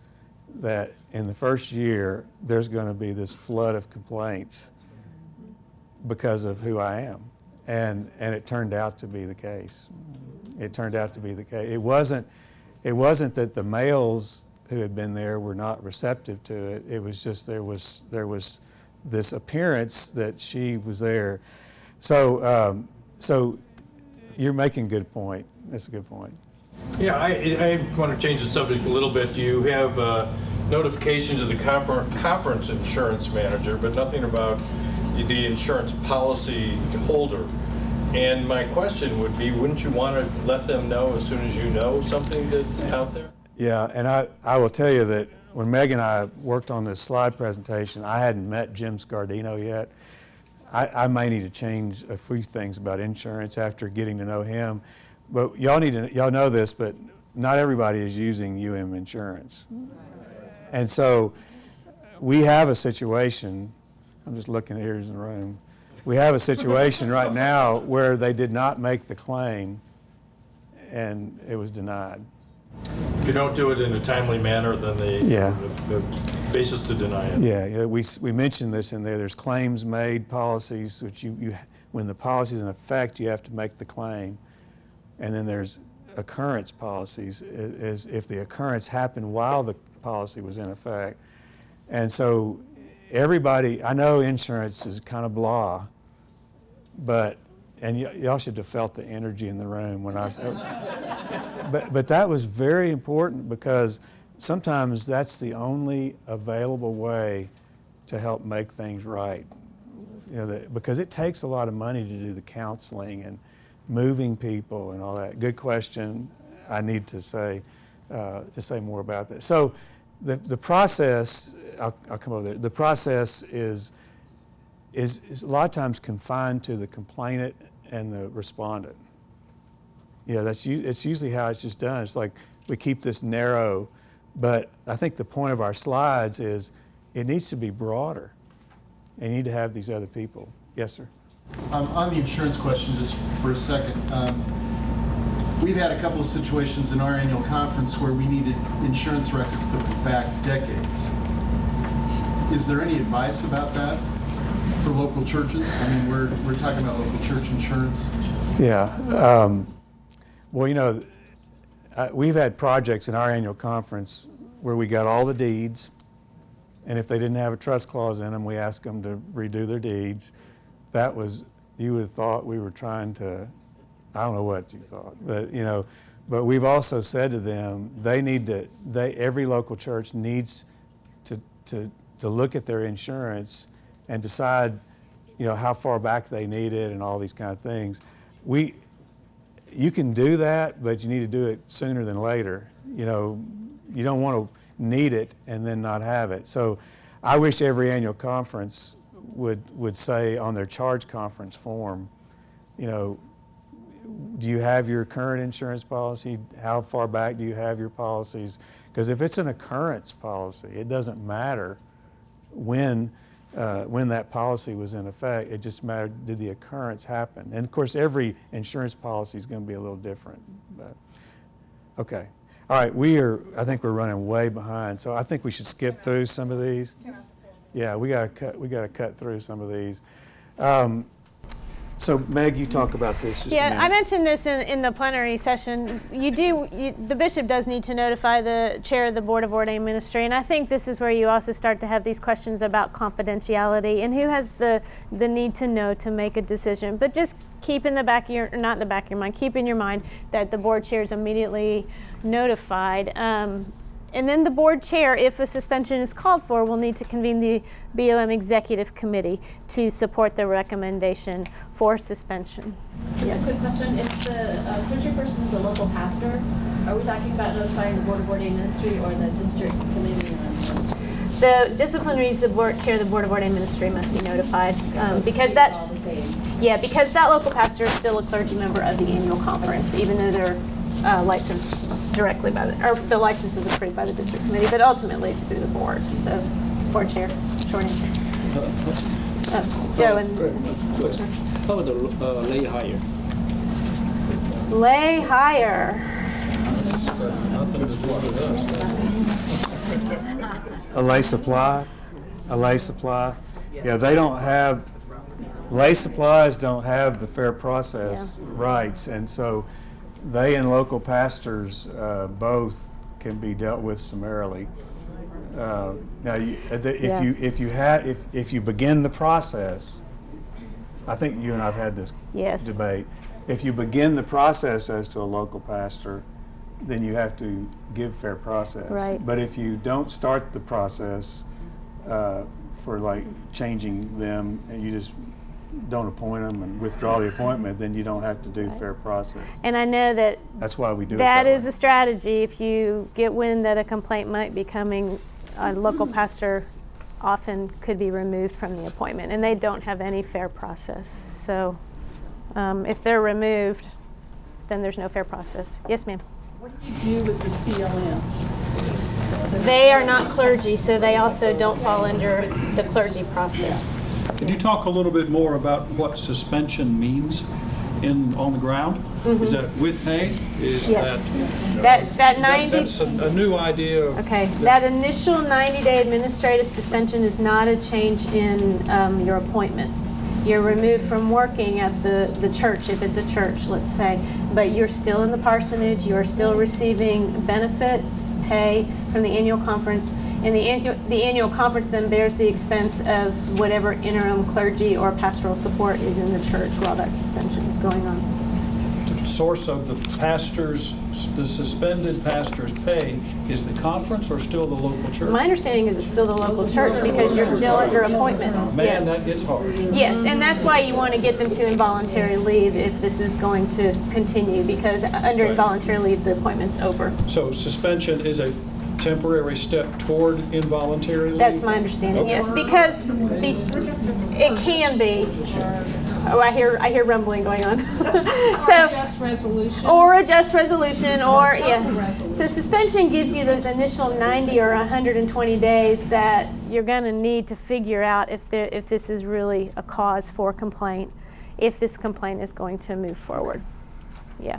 Speaker 1: that in the first year, there's going to be this flood of complaints because of who I am. And it turned out to be the case. It turned out to be the case. It wasn't that the males who had been there were not receptive to it. It was just there was this appearance that she was there. So you're making a good point. That's a good point.
Speaker 12: Yeah, I want to change the subject a little bit. You have notification to the conference insurance manager, but nothing about the insurance policy holder. And my question would be, wouldn't you want to let them know as soon as you know something that's out there?
Speaker 1: Yeah, and I will tell you that when Meg and I worked on this slide presentation, I hadn't met Jim Scardino yet. I may need to change a few things about insurance after getting to know him. But y'all know this, but not everybody is using UM insurance. And so we have a situation, I'm just looking here in the room, we have a situation right now where they did not make the claim and it was denied.
Speaker 12: If you don't do it in a timely manner, then the basis to deny it.
Speaker 1: Yeah, we mentioned this in there. There's claims made policies, which you when the policy is in effect, you have to make the claim. And then there's occurrence policies is if the occurrence happened while the policy was in effect. And so everybody, I know insurance is kind of blah, and y'all should have felt the energy in the room when I said, but that was very important because sometimes that's the only available way to help make things right. Because it takes a lot of money to do the counseling and moving people and all that. Good question. I need to say more about that. So the process, I'll come over there. The process is a lot of times confined to the complainant and the respondent. It's usually how it's just done. It's like we keep this narrow, but I think the point of our slides is it needs to be broader. You need to have these other people. Yes, sir.
Speaker 13: On the insurance question, just for a second, we've had a couple of situations in our annual conference where we needed insurance records that went back decades. Is there any advice about that for local churches? I mean, we're talking about local church insurance.
Speaker 1: Yeah. Well, we've had projects in our annual conference where we got all the deeds, and if they didn't have a trust clause in them, we asked them to redo their deeds. You would have thought we were trying to, I don't know what you thought, but we've also said to them, every local church needs to look at their insurance and decide, how far back they need it and all these kind of things. You can do that, but you need to do it sooner than later. You don't want to need it and then not have it. So I wish every annual conference would say on their charge conference form, do you have your current insurance policy? How far back do you have your policies? Because if it's an occurrence policy, it doesn't matter when that policy was in effect. It just mattered, did the occurrence happen? And of course, every insurance policy is going to be a little different. But, okay. All right, I think we're running way behind, so I think we should skip through some of these. Yeah, we got to cut through some of these. So Meg, you talk about this just a minute.
Speaker 2: I mentioned this in the plenary session. The bishop does need to notify the chair of the Board of Ordained Ministry, and I think this is where you also start to have these questions about confidentiality and who has the need to know to make a decision. But just keep in the back of your, not in the back of your mind, keep in your mind that the board chair is immediately notified. And then the board chair, if a suspension is called for, will need to convene the BOM executive committee to support the recommendation for suspension.
Speaker 14: Just a quick question. If the clergy person is a local pastor, are we talking about notifying the Board of Ordained Ministry or the district committee?
Speaker 2: The disciplinary chair of the Board of Ordained Ministry must be notified because that local pastor is still a clergy member of the annual conference, even though they're licensed directly by the license is approved by the district committee, but ultimately it's through the board. So, board chair, short answer. Joe and
Speaker 8: How about the lay hire?
Speaker 2: Lay hire.
Speaker 8: Nothing to do with us.
Speaker 1: A lay supply. Yeah, they don't have, lay supplies don't have the fair process rights, and so they and local pastors both can be dealt with summarily. Now, if you begin the process, I think you and I've had this debate. If you begin the process as to a local pastor, then you have to give fair process.
Speaker 2: Right.
Speaker 1: But if you don't start the process for like changing them, and you just don't appoint them and withdraw the appointment, then you don't have to do fair process.
Speaker 2: And I know
Speaker 1: that's why we do it
Speaker 2: that
Speaker 1: that
Speaker 2: is
Speaker 1: way.
Speaker 2: a strategy. If you get wind that a complaint might be coming, a local pastor often could be removed from the appointment, and they don't have any fair process. So if they're removed, then there's no fair process. Yes, ma'am.
Speaker 6: What do you do with the CLMs?
Speaker 2: They are not clergy, so they also don't fall under the clergy process.
Speaker 3: Can you talk a little bit more about what suspension means on the ground? Mm-hmm. Is that with pay?
Speaker 2: Yes. That 90.
Speaker 3: That's a new idea.
Speaker 2: Okay. That initial 90-day administrative suspension is not a change in your appointment. You're removed from working at the church if it's a church, let's say, but you're still in the parsonage, you're still receiving benefits, pay from the annual conference, and the annual conference then bears the expense of whatever interim clergy or pastoral support is in the church while that suspension is going on.
Speaker 3: The source of the suspended pastor's pay is the conference or still the local church?
Speaker 2: My understanding is it's still the local church because you're still under appointment.
Speaker 3: Man,
Speaker 2: Yes.
Speaker 3: that gets hard.
Speaker 2: Yes, and that's why you want to get them to involuntary leave if this is going to continue, because under involuntary leave, the appointment's over.
Speaker 3: So suspension is a temporary step toward involuntary leave?
Speaker 2: That's my understanding,
Speaker 3: Okay.
Speaker 2: yes, because it can be. Oh, I hear rumbling going on.
Speaker 11: Or a just resolution.
Speaker 2: Or a just resolution, or,
Speaker 11: total
Speaker 2: yeah.
Speaker 11: resolution.
Speaker 2: So suspension gives you those initial 90 or 120 days that you're going to need to figure out if this is really a cause for complaint, if this complaint is going to move forward. Yeah.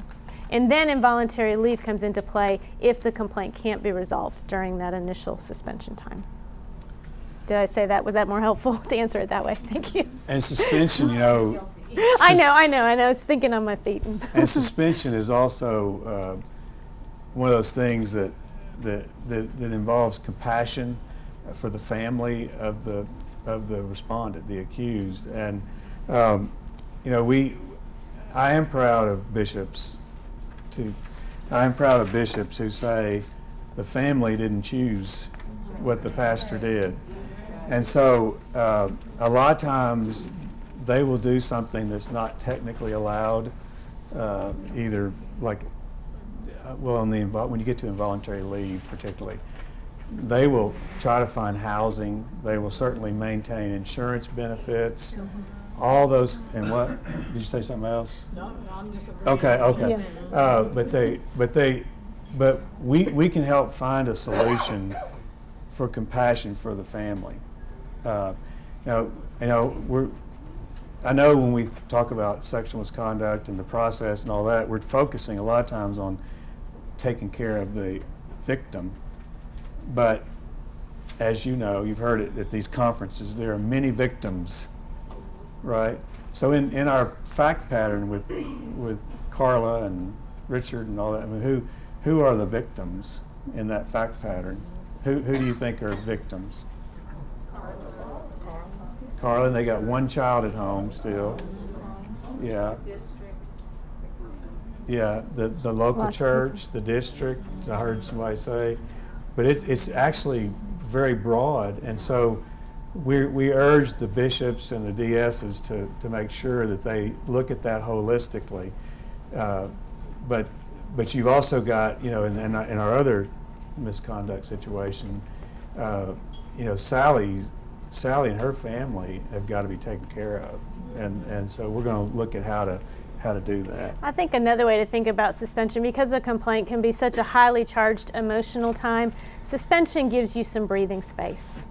Speaker 2: And then involuntary leave comes into play if the complaint can't be resolved during that initial suspension time. Did I say that? Was that more helpful to answer it that way? Thank you.
Speaker 1: And suspension,
Speaker 2: I know. I was thinking on my feet.
Speaker 1: and suspension is also one of those things that involves compassion for the family of the respondent, the accused. And I am proud of bishops who say the family didn't choose what the pastor did. And so a lot of times they will do something that's not technically allowed, either like, when you get to involuntary leave particularly, they will try to find housing. They will certainly maintain insurance benefits, all those, and what, did you say something else?
Speaker 6: No, I'm just agreeing.
Speaker 1: Okay. But we can help find a solution for compassion for the family. I know when we talk about sexual misconduct and the process and all that, we're focusing a lot of times on taking care of the victim. But as you know, you've heard it at these conferences, there are many victims, right? So in our fact pattern with Carla and Richard and all that, I mean, who are the victims in that fact pattern? Who do you think are victims? Carla, and they got one child at home still. Yeah. Yeah, the local church, the district, I heard somebody say. But it's actually very broad, and so we urge the bishops and the DSs to make sure that they look at that holistically. But you've also got, in our other misconduct situation, Sally and her family have got to be taken care of, and so we're going to look at how to do that.
Speaker 2: I think another way to think about suspension, because a complaint can be such a highly charged emotional time, suspension gives you some breathing space.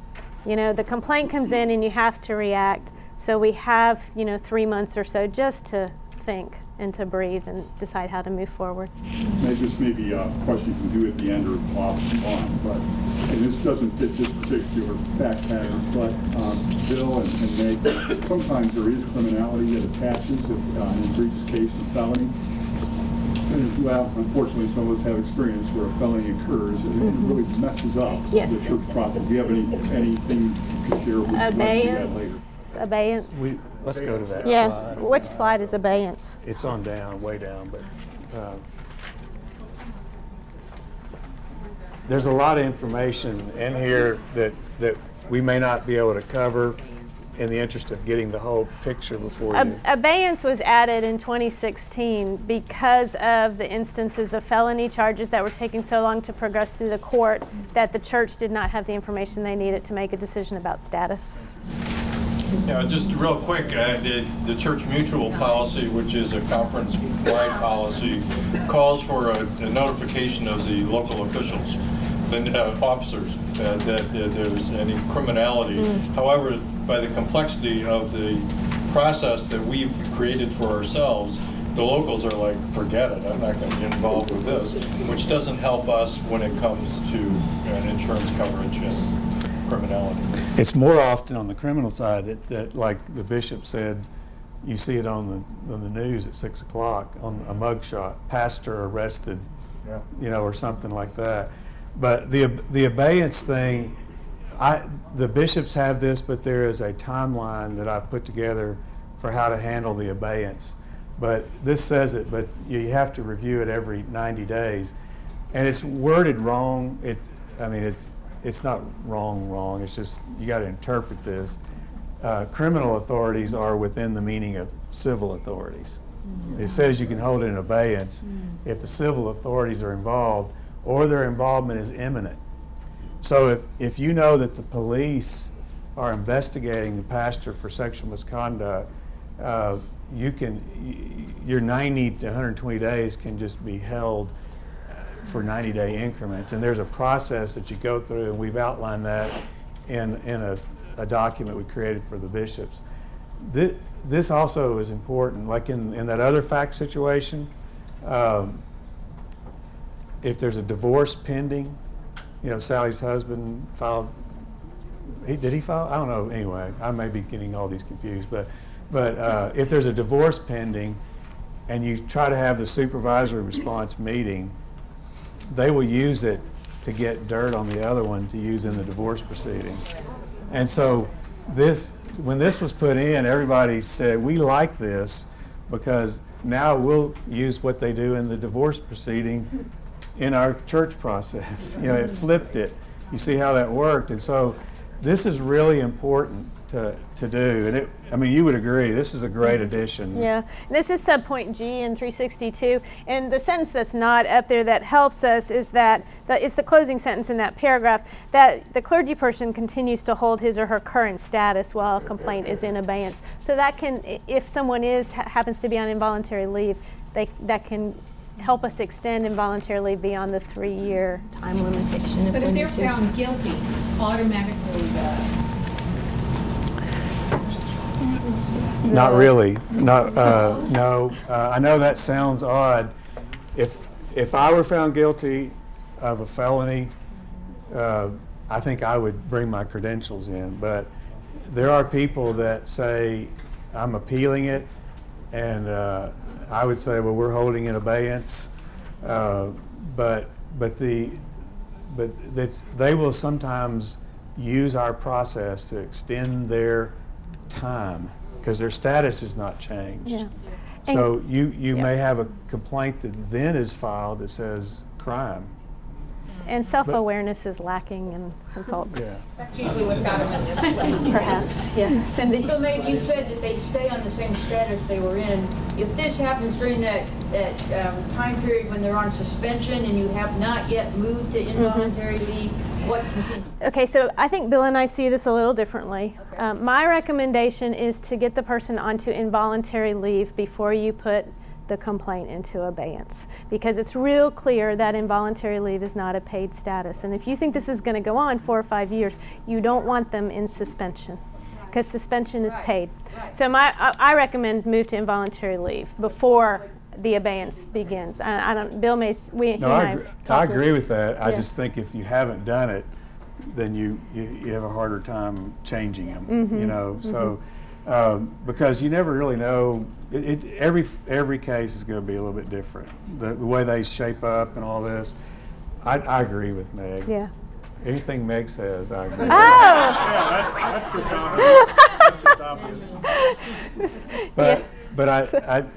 Speaker 2: The complaint comes in and you have to react, so we have 3 months or so just to think and to breathe and decide how to move forward.
Speaker 15: This may be a question you can do at the end or off on, but and this doesn't fit this particular fact pattern, but Bill and Meg, sometimes there is criminality that attaches if an egregious case of felony. And, well, unfortunately, some of us have experience where a felony occurs and it really messes up the church property. Do you have anything you can share with us that later?
Speaker 2: Abeyance.
Speaker 1: Let's go to that
Speaker 2: slide. Which slide is abeyance?
Speaker 1: It's on down, way down, but there's a lot of information in here that we may not be able to cover in the interest of getting the whole picture before you.
Speaker 2: Abeyance was added in 2016 because of the instances of felony charges that were taking so long to progress through the court that the church did not have the information they needed to make a decision about status.
Speaker 12: Yeah, just real quick, the church mutual policy, which is a conference-wide policy, calls for a notification of the local officials, the officers, that there's any criminality. However, by the complexity of the process that we've created for ourselves, the locals are like, forget it, I'm not going to get involved with this, which doesn't help us when it comes to insurance coverage and criminality.
Speaker 1: It's more often on the criminal side that like the bishop said, you see it on the news at 6 o'clock on a mugshot, pastor arrested, or something like that. But the abeyance thing, the bishops have this, but there is a timeline that I've put together for how to handle the abeyance. But this says it, but you have to review it every 90 days. And it's worded wrong. It's not wrong. It's just you got to interpret this. Criminal authorities are within the meaning of civil authorities. It says you can hold it in abeyance if the civil authorities are involved or their involvement is imminent. So if you know that the police are investigating the pastor for sexual misconduct, your 90 to 120 days can just be held for 90-day increments. And there's a process that you go through, and we've outlined that in a document we created for the bishops. This also is important, like in that other fact situation, if there's a divorce pending, Sally's husband filed, did he file? I don't know, anyway, I may be getting all these confused, but if there's a divorce pending and you try to have the supervisory response meeting, they will use it to get dirt on the other one to use in the divorce proceeding. And so when this was put in, everybody said, we like this because now we'll use what they do in the divorce proceeding in our church process. It flipped it. You see how that worked. And so this is really important to do. And you would agree, this is a great addition.
Speaker 2: Yeah, this is subpoint G in 362. And the sentence that's not up there that helps us is that it's the closing sentence in that paragraph, that the clergy person continues to hold his or her current status while a complaint is in abeyance. So that can, if someone happens to be on involuntary leave, that can help us extend involuntary leave beyond the 3-year time limitation.
Speaker 11: But if they're found guilty, automatically
Speaker 1: Not really. No. I know that sounds odd. If I were found guilty of a felony, I think I would bring my credentials in. But there are people that say, I'm appealing it, and I would say, well, we're holding in abeyance. But they will sometimes use our process to extend their time, because their status is not changed.
Speaker 2: Yeah.
Speaker 1: So you may have a complaint that then is filed that says crime.
Speaker 2: And self-awareness is lacking in some folks.
Speaker 1: Yeah.
Speaker 11: That's usually what got them in this place.
Speaker 2: Perhaps, yeah. Cindy?
Speaker 9: So maybe you said that they stay on the same status they were in. If this happens during that time period when they're on suspension and you have not yet moved to involuntary leave, what continues?
Speaker 2: Okay, so I think Bill and I see this a little differently. Okay. My recommendation is to get the person onto involuntary leave before you put the complaint into abeyance, because it's real clear that involuntary leave is not a paid status. And if you think this is going to go on 4 or 5 years, you don't want them in suspension, because suspension is paid. Right. So I recommend move to involuntary leave before the abeyance begins. I don't. Bill may. I
Speaker 1: agree with that. I just think if you haven't done it, then you have a harder time changing them.
Speaker 2: Mm-hmm.
Speaker 1: So. Because you never really know. Every case is going to be a little bit different. The way they shape up and all this. I agree with Meg.
Speaker 2: Yeah.
Speaker 1: Anything Meg says, I agree.
Speaker 2: That's just obvious.
Speaker 1: But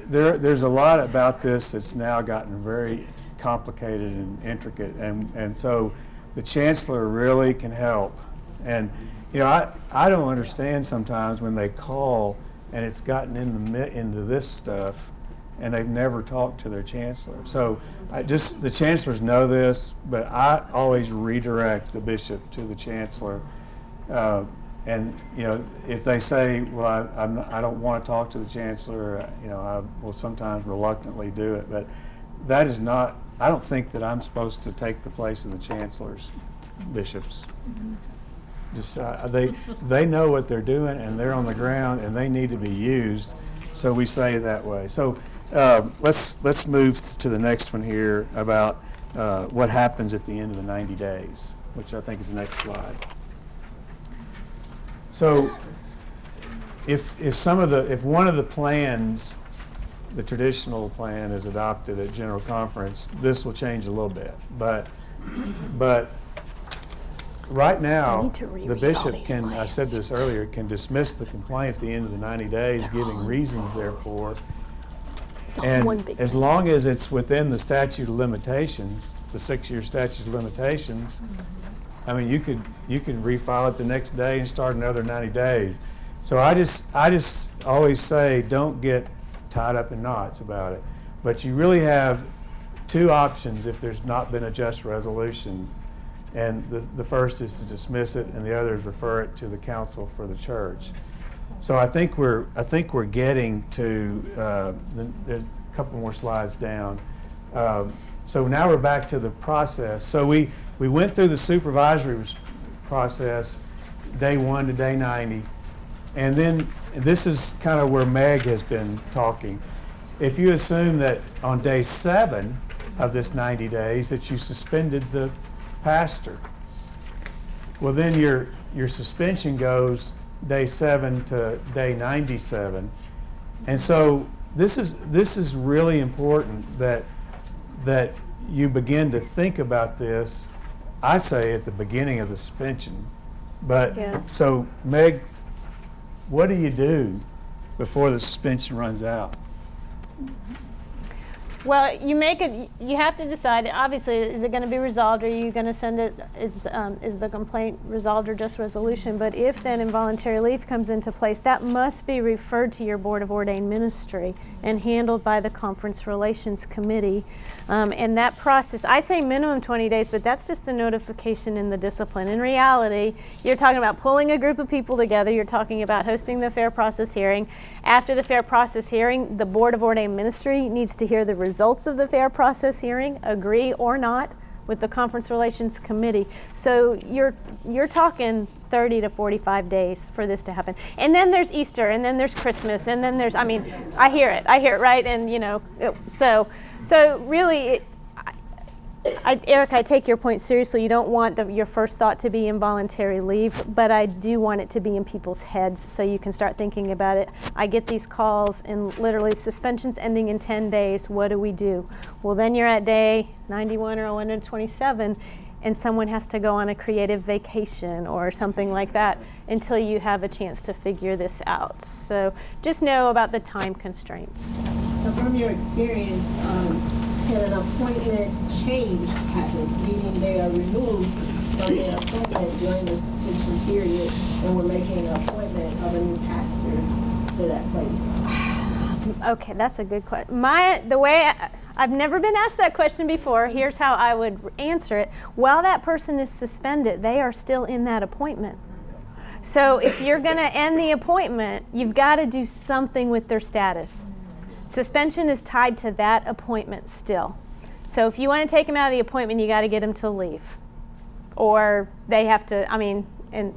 Speaker 1: there's a lot about this that's now gotten very complicated and intricate, and so the chancellor really can help. And I don't understand sometimes when they call and it's gotten into this stuff and they've never talked to their chancellor. So the chancellors know this, but I always redirect the bishop to the chancellor. And if they say, well, I don't want to talk to the chancellor, I will sometimes reluctantly do it. But that is not. I don't think that I'm supposed to take the place of the chancellor's bishops. Mm-hmm. Just they know what they're doing, and they're on the ground, and they need to be used. So we say it that way. So let's move to the next one here about what happens at the end of the 90 days, which I think is the next slide. So if one of the plans, the traditional plan, is adopted at General Conference, this will change a little bit. But right now, the bishop can, I said this earlier, can dismiss the complaint at the end of the 90 days, giving reasons therefore. And as long as it's within the statute of limitations, the 6-year statute of limitations, I mean, you could refile it the next day and start another 90 days. So I just always say, don't get tied up in knots about it. But you really have two options if there's not been a just resolution. And the first is to dismiss it, and the other is refer it to the council for the church. So I think we're getting to a couple more slides down. So now we're back to the process. So we went through the supervisory process, day 1 to day 90, and then this is kind of where Meg has been talking. If you assume that on day 7 of this 90 days that you suspended the pastor, well then your suspension goes day 7 to day 97. And so this is really important that you begin to think about this, I say, at the beginning of the suspension. But so Meg, what do you do before the suspension runs out?
Speaker 2: Well, you have to decide, obviously, is it going to be resolved, or are you going to send it, is the complaint resolved or just resolution? But if then involuntary leave comes into place, that must be referred to your Board of Ordained Ministry and handled by the Conference Relations Committee. And that process, I say minimum 20 days, but that's just the notification in the discipline. In reality, you're talking about pulling a group of people together, you're talking about hosting the fair process hearing. After the fair process hearing, the Board of Ordained Ministry needs to hear the results of the fair process hearing, agree or not, with the Conference Relations Committee. So you're talking 30 to 45 days for this to happen. And then there's Easter, and then there's Christmas, and then there's, I mean, I hear it, right? And so really, Eric, I take your point seriously. You don't want your first thought to be involuntary leave, but I do want it to be in people's heads so you can start thinking about it. I get these calls, and literally suspensions ending in 10 days. What do we do? Well, then you're at day 91 or 127, and someone has to go on a creative vacation or something like that until you have a chance to figure this out. So just know about the time constraints.
Speaker 14: So from your experience, can an appointment change happen, meaning they are removed from their appointment during the suspension period, and we're making an appointment of a new pastor to that place?
Speaker 2: Okay, that's a good question. I've never been asked that question before. Here's how I would answer it. While that person is suspended, they are still in that appointment. So if you're going to end the appointment, you've got to do something with their status. Suspension is tied to that appointment still. So if you want to take them out of the appointment, you got to get them to leave. Or they have to, and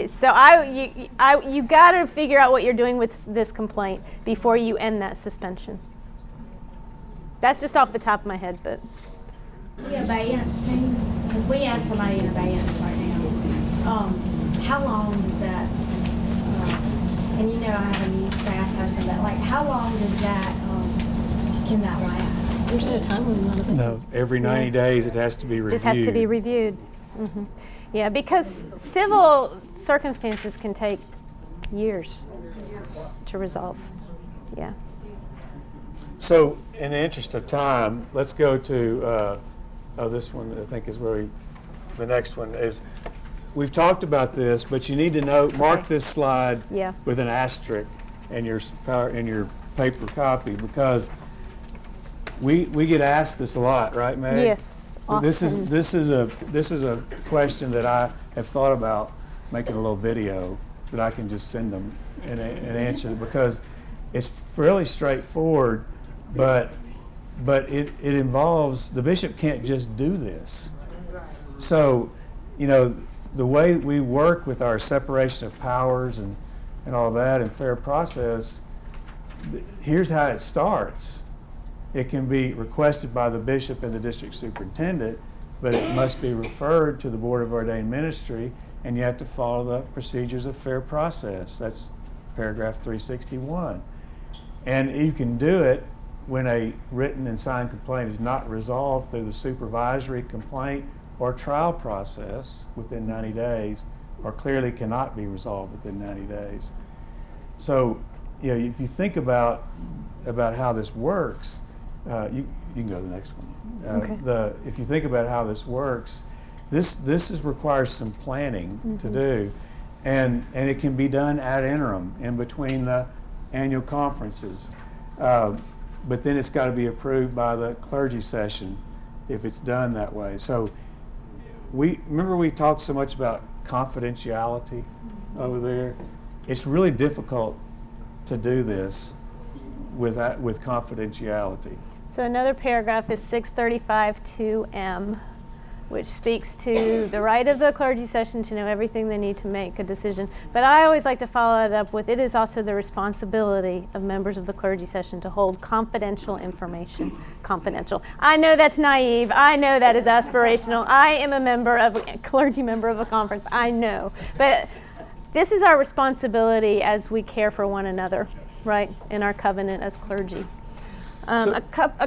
Speaker 2: so you got to figure out what you're doing with this complaint before you end that suspension. That's just off the top of my head, but.
Speaker 16: The abeyance thing, because we have somebody in abeyance right now. How long does that, and I have a new staff person, but how long does that, can that last?
Speaker 2: There's no time limit.
Speaker 1: No, every 90 days it has to be reviewed.
Speaker 2: Just has to be reviewed. Mm-hmm. Yeah, because civil circumstances can take years to resolve. Yeah.
Speaker 1: So, in the interest of time, let's go to this one. I think is where the next one is. We've talked about this, but you need to mark this slide with an asterisk in your paper copy, because we get asked this a lot, right, Meg?
Speaker 2: Yes, often.
Speaker 1: This is a question that I have thought about making a little video that I can just send them and answer, because it's fairly straightforward. But it involves, the bishop can't just do this. So, the way we work with our separation of powers and all that and fair process, here's how it starts. It can be requested by the bishop and the district superintendent, but it must be referred to the Board of Ordained Ministry, and you have to follow the procedures of fair process. paragraph 361. And you can do it when a written and signed complaint is not resolved through the supervisory complaint or trial process within 90 days, or clearly cannot be resolved within 90 days. So, if you think about how this works, you can go to the next one.
Speaker 2: Okay.
Speaker 1: If you think about how this works, this requires some planning to do, and it can be done ad interim in between the annual conferences. But then it's got to be approved by the clergy session if it's done that way. So remember we talked so much about confidentiality over there. It's really difficult to do this with confidentiality.
Speaker 2: So another paragraph is 635-2M, which speaks to the right of the clergy session to know everything they need to make a decision. But I always like to follow it up with, it is also the responsibility of members of the clergy session to hold confidential information confidential. I know that's naive. I know that is aspirational. I am a clergy member of a conference. I know. But this is our responsibility as we care for one another, right, in our covenant as clergy. A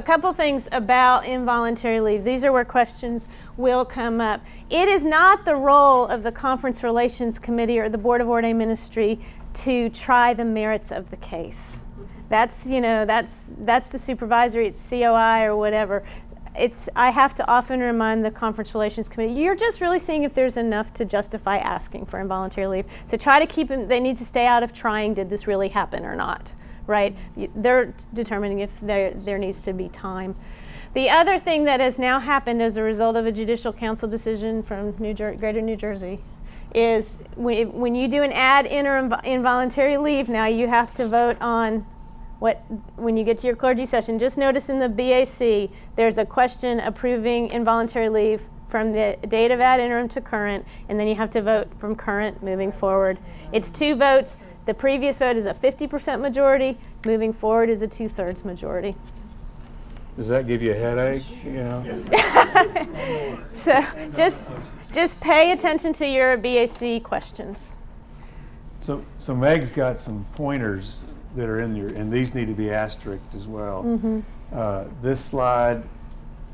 Speaker 2: couple things about involuntary leave. These are where questions will come up. It is not the role of the Conference Relations Committee or the Board of Ordained Ministry to try the merits of the case. That's the supervisory, it's COI or whatever. I have to often remind the Conference Relations Committee, you're just really seeing if there's enough to justify asking for involuntary leave. So try to keep them, they need to stay out of trying, did this really happen or not? Right? They're determining if there needs to be time. The other thing that has now happened as a result of a Judicial Council decision from Greater New Jersey is when you do an ad interim involuntary leave, now you have to vote on when you get to your clergy session. Just notice in the BAC, there's a question approving involuntary leave from the date of ad interim to current, and then you have to vote from current moving forward. It's 2 votes. The previous vote is a 50% majority. Moving forward is a 2/3 majority.
Speaker 1: Does that give you a headache?
Speaker 2: So just pay attention to your BAC questions.
Speaker 1: So Meg's got some pointers that are in there, and these need to be asterisked as well. This slide,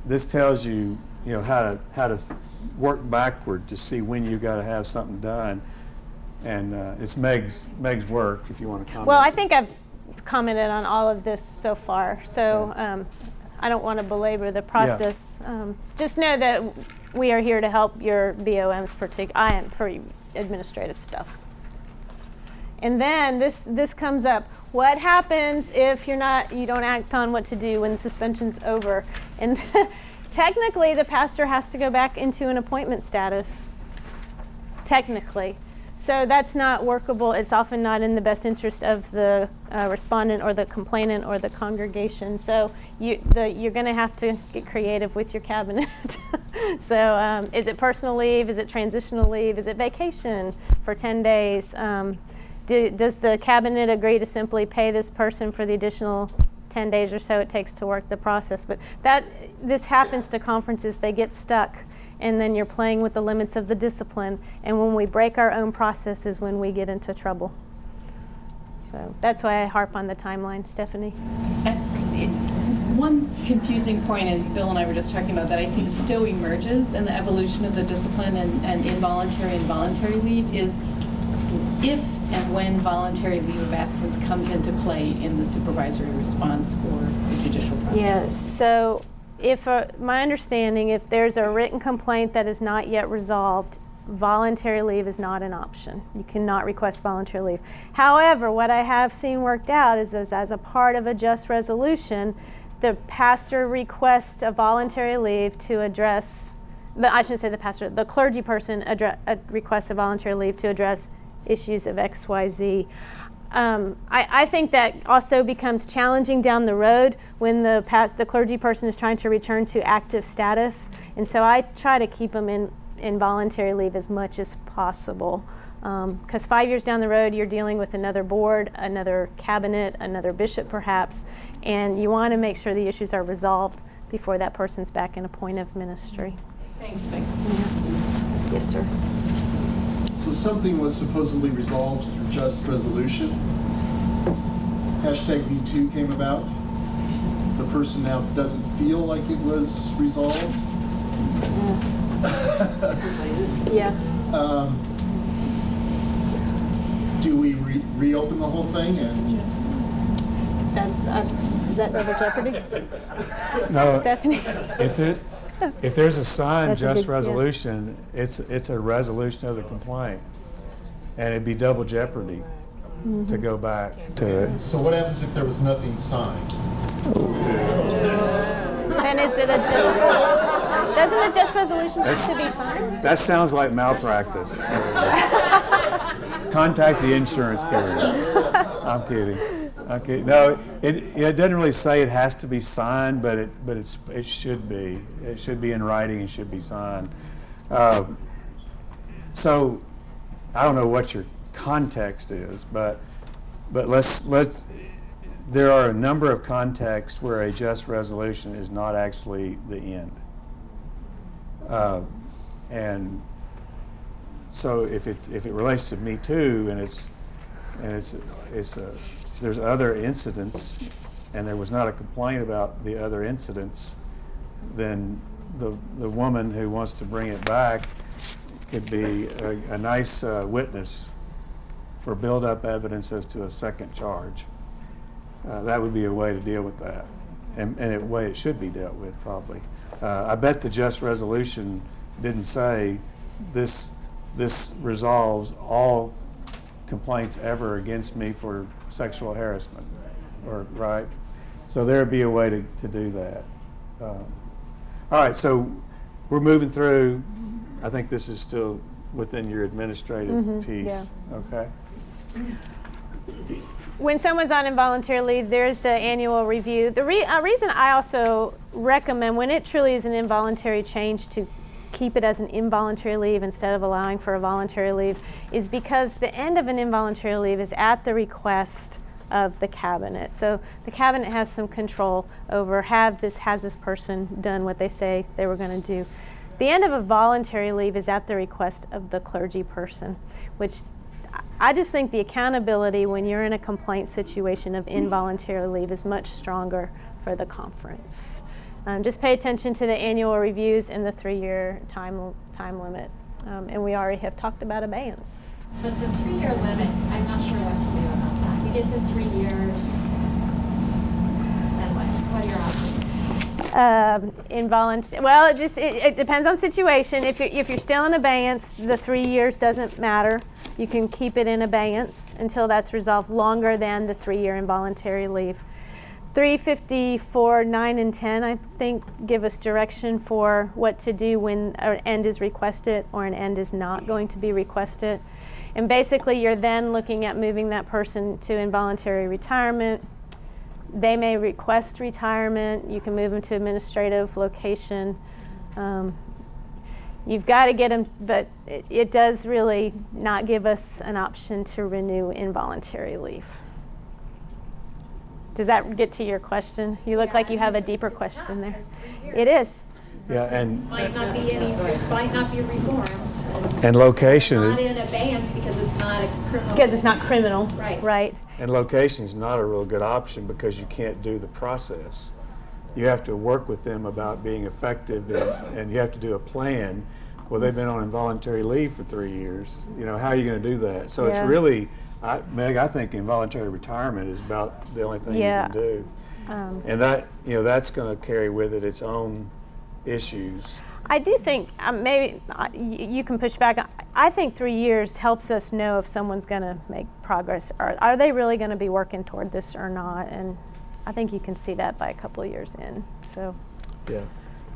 Speaker 1: this tells you, how to work backward to see when you got to have something done. And it's Meg's work, if you want to comment.
Speaker 2: Well, I think I've commented on all of this so far, so I don't want to belabor the process. Yeah. Just know that we are here to help your BOMs, I am for administrative stuff. And then this comes up. What happens if you don't act on what to do when the suspension's over? And technically, the pastor has to go back into an appointment status. Technically. So that's not workable. It's often not in the best interest of the respondent or the complainant or the congregation. So you're going to have to get creative with your cabinet. So is it personal leave? Is it transitional leave? Is it vacation for 10 days? Does the cabinet agree to simply pay this person for the additional 10 days or so it takes to work the process? But this happens to conferences. They get stuck. And then you're playing with the limits of the discipline. And when we break our own process is when we get into trouble. So that's why I harp on the timeline, Stephanie.
Speaker 17: One confusing point, and Bill and I were just talking about that, I think still emerges in the evolution of the discipline and involuntary and voluntary leave is if and when voluntary leave of absence comes into play in the supervisory response or the judicial process.
Speaker 2: Yes. So my understanding, if there's a written complaint that is not yet resolved, voluntary leave is not an option. You cannot request voluntary leave. However, what I have seen worked out is as a part of a just resolution, the pastor requests a voluntary leave to address, the clergy person requests a voluntary leave to address issues of XYZ. I think that also becomes challenging down the road when the clergy person is trying to return to active status. And so I try to keep them in voluntary leave as much as possible. Because 5 years down the road, you're dealing with another board, another cabinet, another bishop perhaps, and you want to make sure the issues are resolved before that person's back in a point of ministry.
Speaker 17: Thanks, Vic.
Speaker 2: Yeah. Yes, sir.
Speaker 13: So something was supposedly resolved through just resolution. Hashtag #Me2 came about. The person now doesn't feel like it was resolved.
Speaker 2: Yeah.
Speaker 13: Do we reopen the whole thing and?
Speaker 2: Is that double jeopardy?
Speaker 1: No,
Speaker 2: Stephanie?
Speaker 1: if there's a signed
Speaker 2: That's a
Speaker 1: just
Speaker 2: good- yeah.
Speaker 1: resolution, it's a resolution of the complaint. And it'd be double jeopardy to go back to it.
Speaker 13: So what happens if there was nothing signed?
Speaker 2: Then is it a just, doesn't a just resolution have to be signed?
Speaker 1: That sounds like malpractice. Contact the insurance carrier. I'm kidding. Okay, no, it doesn't really say it has to be signed, but it should be. It should be in writing and should be signed. So I don't know what your context is, but let's there are a number of contexts where a just resolution is not actually the end. And so if it relates to Me Too and there's other incidents and there was not a complaint about the other incidents, then the woman who wants to bring it back could be a nice witness for build-up evidence as to a second charge. That would be a way to deal with that, and a way it should be dealt with probably. I bet the just resolution didn't say this resolves all complaints ever against me for sexual harassment, or right? So there'd be a way to do that. All right, so we're moving through. I think this is still within your administrative piece.
Speaker 2: Yeah.
Speaker 1: Okay.
Speaker 2: When someone's on involuntary leave, there's the annual review. The reason I also recommend, when it truly is an involuntary change, to keep it as an involuntary leave instead of allowing for a voluntary leave, is because the end of an involuntary leave is at the request of the cabinet. So the cabinet has some control over has this person done what they say they were going to do. The end of a voluntary leave is at the request of the clergy person, which I just think the accountability when you're in a complaint situation of involuntary leave is much stronger for the conference. Just pay attention to the annual reviews and the 3-year time limit. And we already have talked about abeyance.
Speaker 7: But the 3-year limit, I'm not sure what to do about that. You get to 3 years, then what are your options?
Speaker 2: Well, it depends on situation. If you're still in abeyance, the 3 years doesn't matter. You can keep it in abeyance until that's resolved, longer than the 3-year involuntary leave. 354, 9, and 10, I think, give us direction for what to do when an end is requested or an end is not going to be requested. And basically, you're then looking at moving that person to involuntary retirement. They may request retirement. You can move them to administrative location. You've got to get them, but it does really not give us an option to renew involuntary leave. Does that get to your question? You look like you have a deeper question there. It is.
Speaker 1: Yeah, and
Speaker 7: Might not be reformed.
Speaker 1: and location.
Speaker 7: Not in abeyance because it's not a criminal.
Speaker 2: Because it's not criminal.
Speaker 7: Right.
Speaker 1: And location is not a real good option because you can't do the process. You have to work with them about being effective, and you have to do a plan. Well, they've been on involuntary leave for 3 years. You know, how are you going to do that? So it's really, Meg, I think involuntary retirement is about the only thing you can do. And that, that's going to carry with it its own issues.
Speaker 2: I do think maybe you can push back. I think 3 years helps us know if someone's going to make progress. Are they really going to be working toward this or not? And I think you can see that by a couple of years in. So.
Speaker 1: Yeah.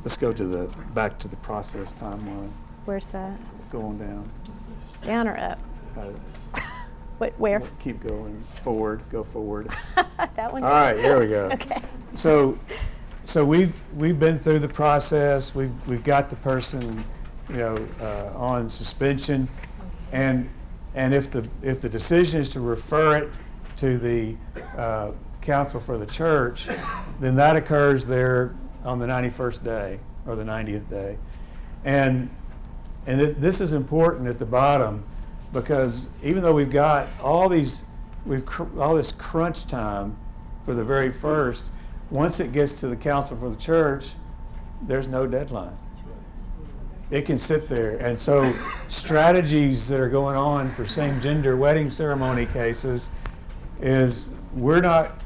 Speaker 1: Let's go to back to the process timeline.
Speaker 2: Where's that?
Speaker 1: Going down.
Speaker 2: Down or up? Where?
Speaker 1: Keep going. Forward. Go forward.
Speaker 2: That one.
Speaker 1: All right. There we go.
Speaker 2: Okay.
Speaker 1: So we've been through the process. We've got the person, on suspension, and if the decision is to refer it to the council for the church, then that occurs there on the 91st day or the 90th day, and this is important at the bottom. because even though we've got all this crunch time for the very first, once it gets to the council for the church, there's no deadline. It can sit there. And so strategies that are going on for same-gender wedding ceremony cases is we're not,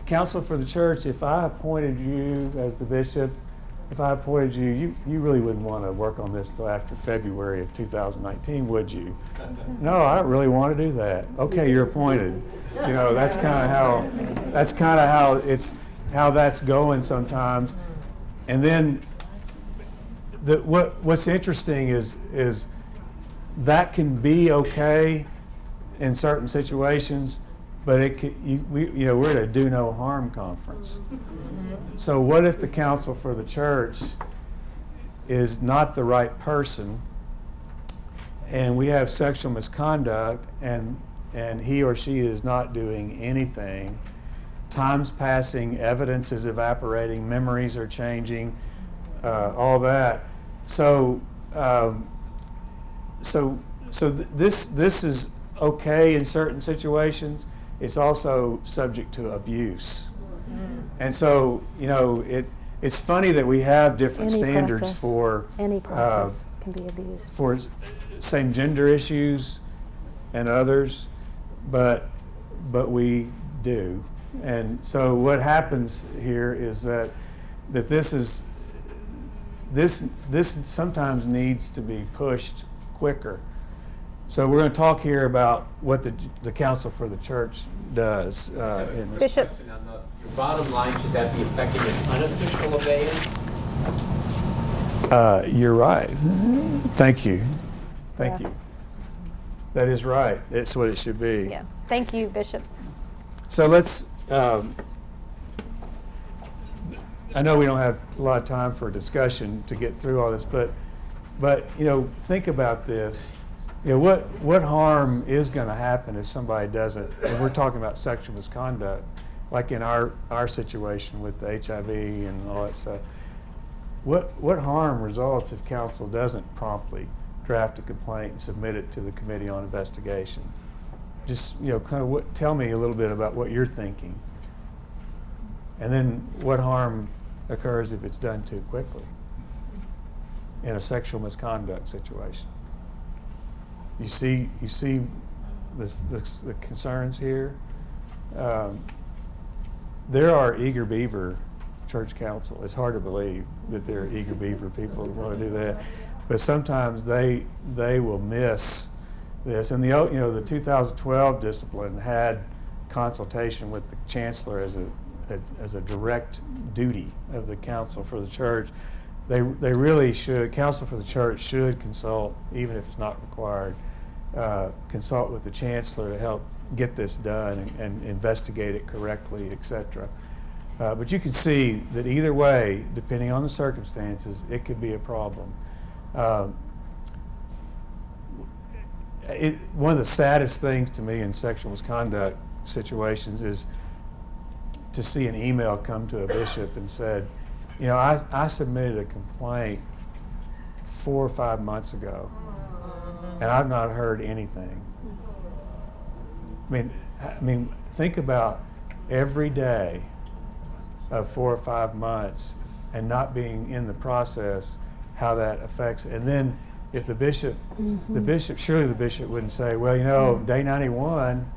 Speaker 1: council for the church, if I appointed you as the bishop, if I appointed you, you really wouldn't want to work on this until after February of 2019, would you? No, I don't really want to do that. Okay, you're appointed. You know, that's kind of how that's going sometimes. And then what's interesting is that can be okay in certain situations, but we're at a do no harm conference. So what if the council for the church is not the right person, and we have sexual misconduct, and he or she is not doing anything? Time's passing, evidence is evaporating, memories are changing, all that. So this is okay in certain situations. It's also subject to abuse. And so, it's funny that we have different standards for
Speaker 2: any process can be abused
Speaker 1: for same gender issues and others, but we do. And so what happens here is that this sometimes needs to be pushed quicker. So we're going to talk here about what the Council for the Church does.
Speaker 2: Bishop.
Speaker 18: Your bottom line, should that be affecting an unofficial abeyance?
Speaker 1: You're right. Thank you. Thank you. That is right. That's what it should be.
Speaker 2: Yeah. Thank you, Bishop.
Speaker 1: So let's, I know we don't have a lot of time for a discussion to get through all this, but think about this. What harm is going to happen if somebody doesn't, and we're talking about sexual misconduct, like in our situation with the HIV and all that stuff. What harm results if council doesn't promptly draft a complaint and submit it to the Committee on Investigation? Just, tell me a little bit about what you're thinking. And then what harm occurs if it's done too quickly in a sexual misconduct situation? You see the concerns here? There are eager beaver church council. It's hard to believe that there are eager beaver people who want to do that. But sometimes they will miss this. And the 2012 discipline had consultation with the chancellor as a direct duty of the council for the church. They really should. Council for the church should consult, even if it's not required, consult with the chancellor to help get this done and investigate it correctly, etc. But you can see that either way, depending on the circumstances, it could be a problem. One of the saddest things to me in sexual misconduct situations is to see an email come to a bishop and said, I submitted a complaint 4 or 5 months ago, and I've not heard anything. I mean, think about every day of 4 or 5 months and not being in the process, how that affects it. And then if the bishop, surely the bishop wouldn't say, well, day 91,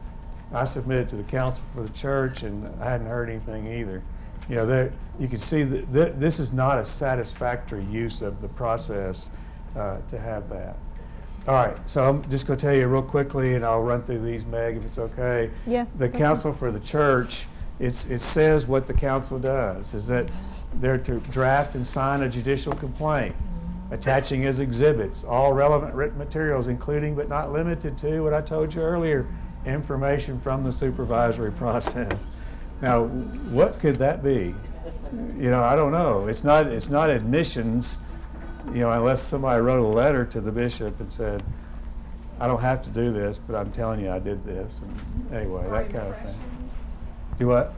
Speaker 1: I submitted to the council for the church and I hadn't heard anything either. You can see that this is not a satisfactory use of the process to have that. All right, so I'm just going to tell you real quickly, and I'll run through these, Meg, if it's okay.
Speaker 2: Yeah.
Speaker 1: The council for the church, it says what the council does, is that they're to draft and sign a judicial complaint, attaching as exhibits all relevant written materials, including but not limited to what I told you earlier, information from the supervisory process. Now, what could that be? I don't know. It's not admissions, unless somebody wrote a letter to the bishop and said, I don't have to do this, but I'm telling you I did this. And anyway, that kind of thing. Do what?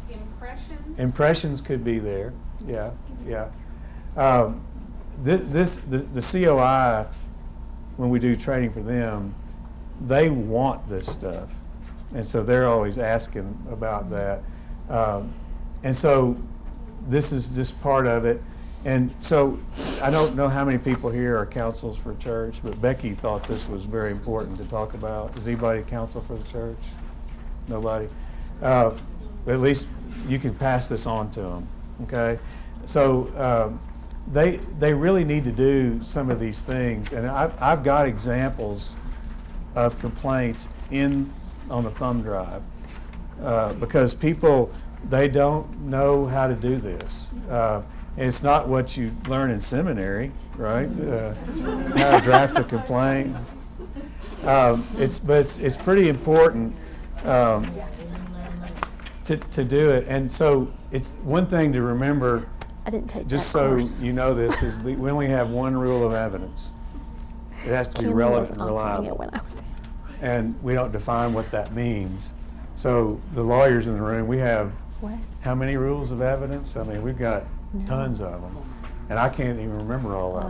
Speaker 11: Impressions?
Speaker 1: Impressions could be there. Yeah. The COI, when we do training for them, they want this stuff, and so they're always asking about that. And so this is just part of it. And so I don't know how many people here are counsels for church, but Becky thought this was very important to talk about. Is anybody counsel for the church? Nobody? At least you can pass this on to them, okay? So they really need to do some of these things. And I've got examples of complaints on the thumb drive because people, they don't know how to do this. It's not what you learn in seminary, right? How to draft a complaint. It's pretty important to do it. And so it's one thing to remember,
Speaker 2: I didn't take
Speaker 1: just
Speaker 2: that
Speaker 1: so
Speaker 2: course.
Speaker 1: you know this, is we only have one rule of evidence. It has to be
Speaker 2: Kim
Speaker 1: relevant
Speaker 2: was
Speaker 1: and
Speaker 2: offering
Speaker 1: reliable.
Speaker 2: it when I was there.
Speaker 1: And we don't define what that means. So the lawyers in the room, we have how many rules of evidence? I mean, we've got tons of them, and I can't even remember all of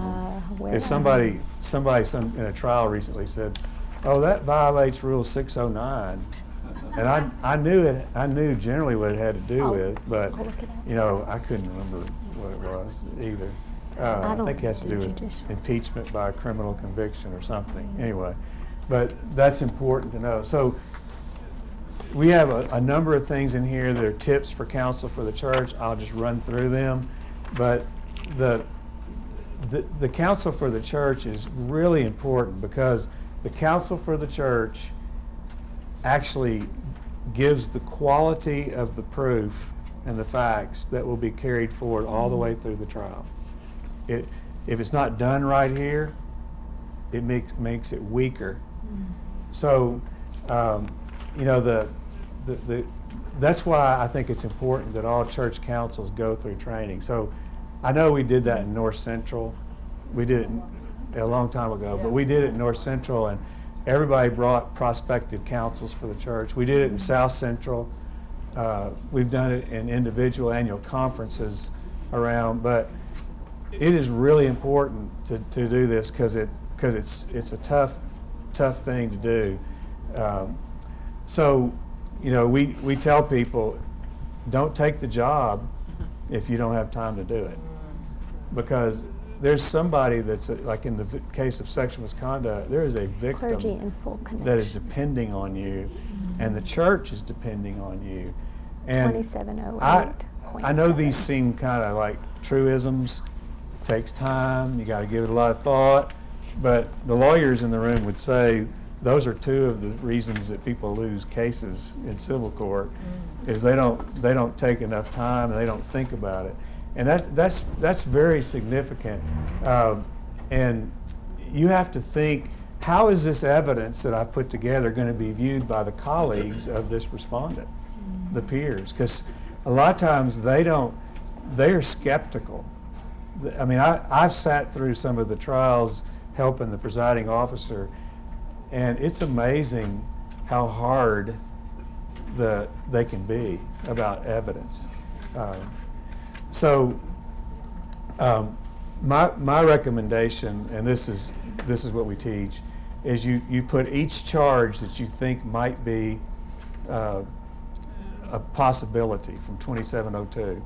Speaker 1: them. If somebody in a trial recently said, "Oh, that violates Rule 609," and I knew generally what it had to do with, but I couldn't remember what it was either. I think it has to do with impeachment by a criminal conviction or something. Anyway, but that's important to know. So we have a number of things in here that are tips for counsel for the church. I'll just run through them. But the counsel for the church is really important because the counsel for the church actually gives the quality of the proof and the facts that will be carried forward all the way through the trial. If it's not done right here, it makes it weaker. So, that's why I think it's important that all church councils go through training. So I know we did that in North Central. We did it a long time ago, but we did it in North Central, and everybody brought prospective counsels for the church. We did it in South Central. We've done it in individual annual conferences around, but it is really important to do this because it's a tough thing to do. So we tell people, don't take the job if you don't have time to do it, because there's somebody that's like in the case of sexual misconduct, there is a victim
Speaker 2: Clergy in full
Speaker 1: that is depending on you, and the church is depending on you. And
Speaker 2: 2708.
Speaker 1: I know these seem kind of like truisms. Takes time. You got to give it a lot of thought. But the lawyers in the room would say those are two of the reasons that people lose cases in civil court, is they don't take enough time and they don't think about it, and that's very significant. And you have to think, how is this evidence that I put together going to be viewed by the colleagues of this respondent, the peers? Because a lot of times they're skeptical. I mean, I've sat through some of the trials helping the presiding officer, and it's amazing how hard they can be about evidence. My recommendation, and this is what we teach, is you put each charge that you think might be a possibility from 2702,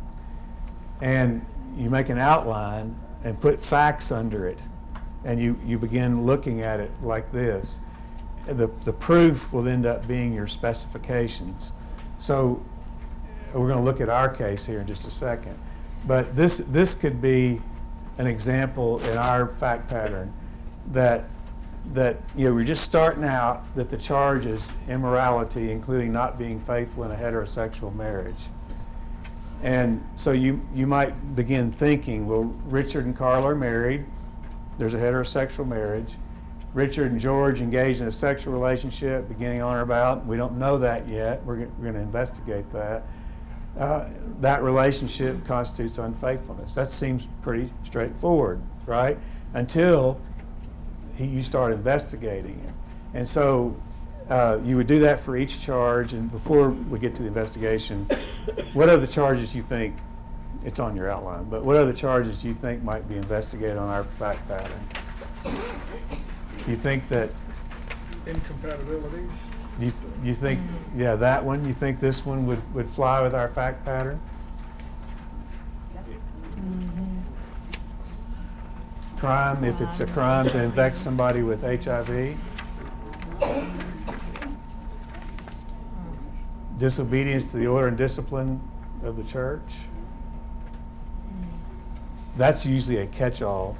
Speaker 1: and you make an outline and put facts under it, and you begin looking at it like this. The proof will end up being your specifications. So we're going to look at our case here in just a second, but this could be an example in our fact pattern that we're just starting out, that the charge is immorality, including not being faithful in a heterosexual marriage. And so you might begin thinking, well, Richard and Carl are married. There's a heterosexual marriage. Richard and George engaged in a sexual relationship beginning on or about. We don't know that yet. We're going to investigate that. That relationship constitutes unfaithfulness. That seems pretty straightforward, right? Until you start investigating it. And so you would do that for each charge. And before we get to the investigation, what are the charges you think, it's on your outline, but what are the charges you think might be investigated on our fact pattern? You think that
Speaker 3: Incompatibilities.
Speaker 1: You think, yeah, that one, you think this one would fly with our fact pattern? Crime, if it's a crime to infect somebody with HIV. Disobedience to the order and discipline of the church. That's usually a catch-all.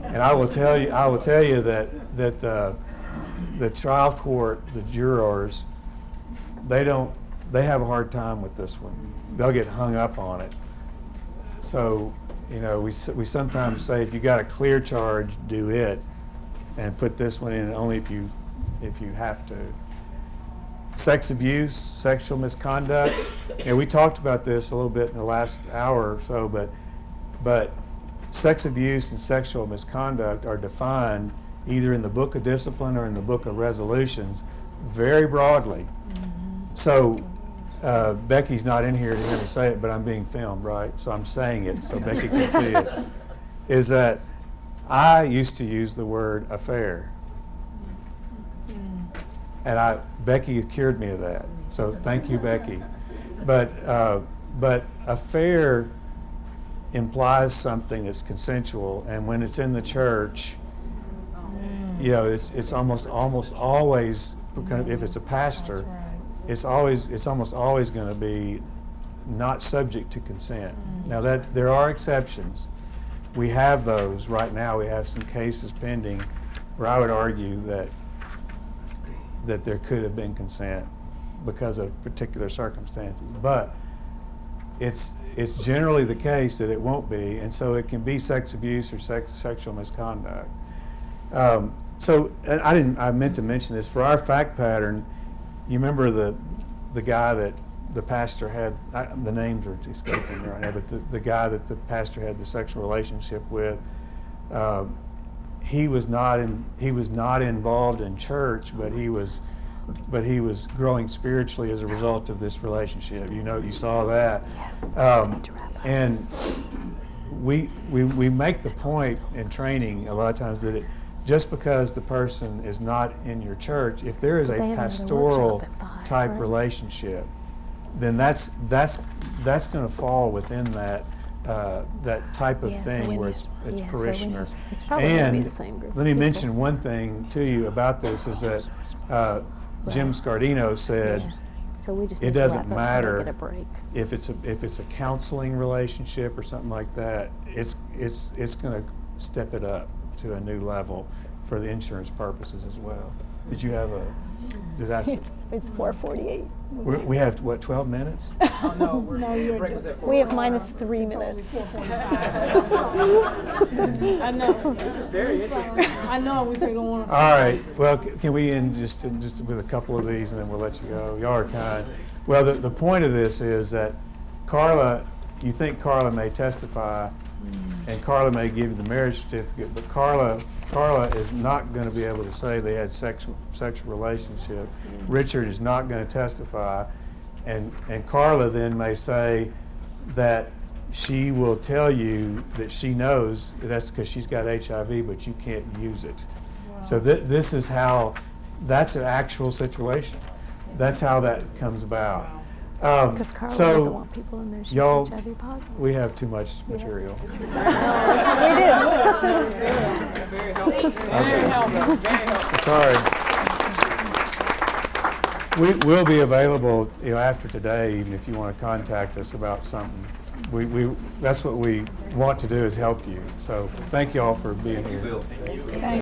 Speaker 1: And I will tell you that the trial court, the jurors, they have a hard time with this one. They'll get hung up on it. So, you know, we sometimes say if you got a clear charge, do it, and put this one in only if you have to. Sex abuse, sexual misconduct. And we talked about this a little bit in the last hour or so, but sex abuse and sexual misconduct are defined either in the Book of Discipline or in the Book of Resolutions very broadly. So Becky's not in here to hear me say it, but I'm being filmed, right? So I'm saying it so Becky can see it. Is that I used to use the word affair. And Becky cured me of that. So thank you, Becky. But affair implies something that's consensual, and when it's in the church, you know, it's almost always, if it's a pastor, it's almost always going to be not subject to consent. Now that there are exceptions, we have those right now. We have some cases pending where I would argue that there could have been consent because of particular circumstances, but it's generally the case that it won't be, and so it can be sex abuse or sexual misconduct. So I meant to mention this for our fact pattern. You remember the guy that the pastor had, the names are escaping me right now, but the guy that the pastor had the sexual relationship with, he was not involved in church, but he was growing spiritually as a result of this relationship. You know, you saw that, and we make the point in training a lot of times that just because the person is not in your church, if there is a pastoral type relationship, then that's going to fall within that type of thing where it's parishioner.
Speaker 2: It's probably going to be the same group.
Speaker 1: Let me mention one thing to you about this is that Jim Scardino said it doesn't matter if it's a counseling relationship or something like that. It's going to step it up to a new level for the insurance purposes as well. Did you have
Speaker 19: It's 4:48.
Speaker 1: We have, what, 12 minutes?
Speaker 10: Oh, no,
Speaker 19: We have minus 3 minutes.
Speaker 9: I know.
Speaker 10: Very interesting.
Speaker 9: I know, we say don't want to.
Speaker 1: All right, well, can we end just with a couple of these and then we'll let you go? Y'all are kind. Well, the point of this is that you think Carla may testify and Carla may give you the marriage certificate, but Carla is not going to be able to say they had sexual relationship. Richard is not going to testify, and Carla then may say that she will tell you that she knows that's because she's got HIV, but you can't use it. Wow. So this is how, that's an actual situation. That's how that comes about. Wow.
Speaker 2: Because Carla doesn't want people in there. She's HIV positive.
Speaker 1: We have too much material.
Speaker 19: We do.
Speaker 10: Very helpful. Very helpful.
Speaker 1: Sorry. We'll be available, after today, even if you want to contact us about something. That's what we want to do, is help you. So thank you all for being here.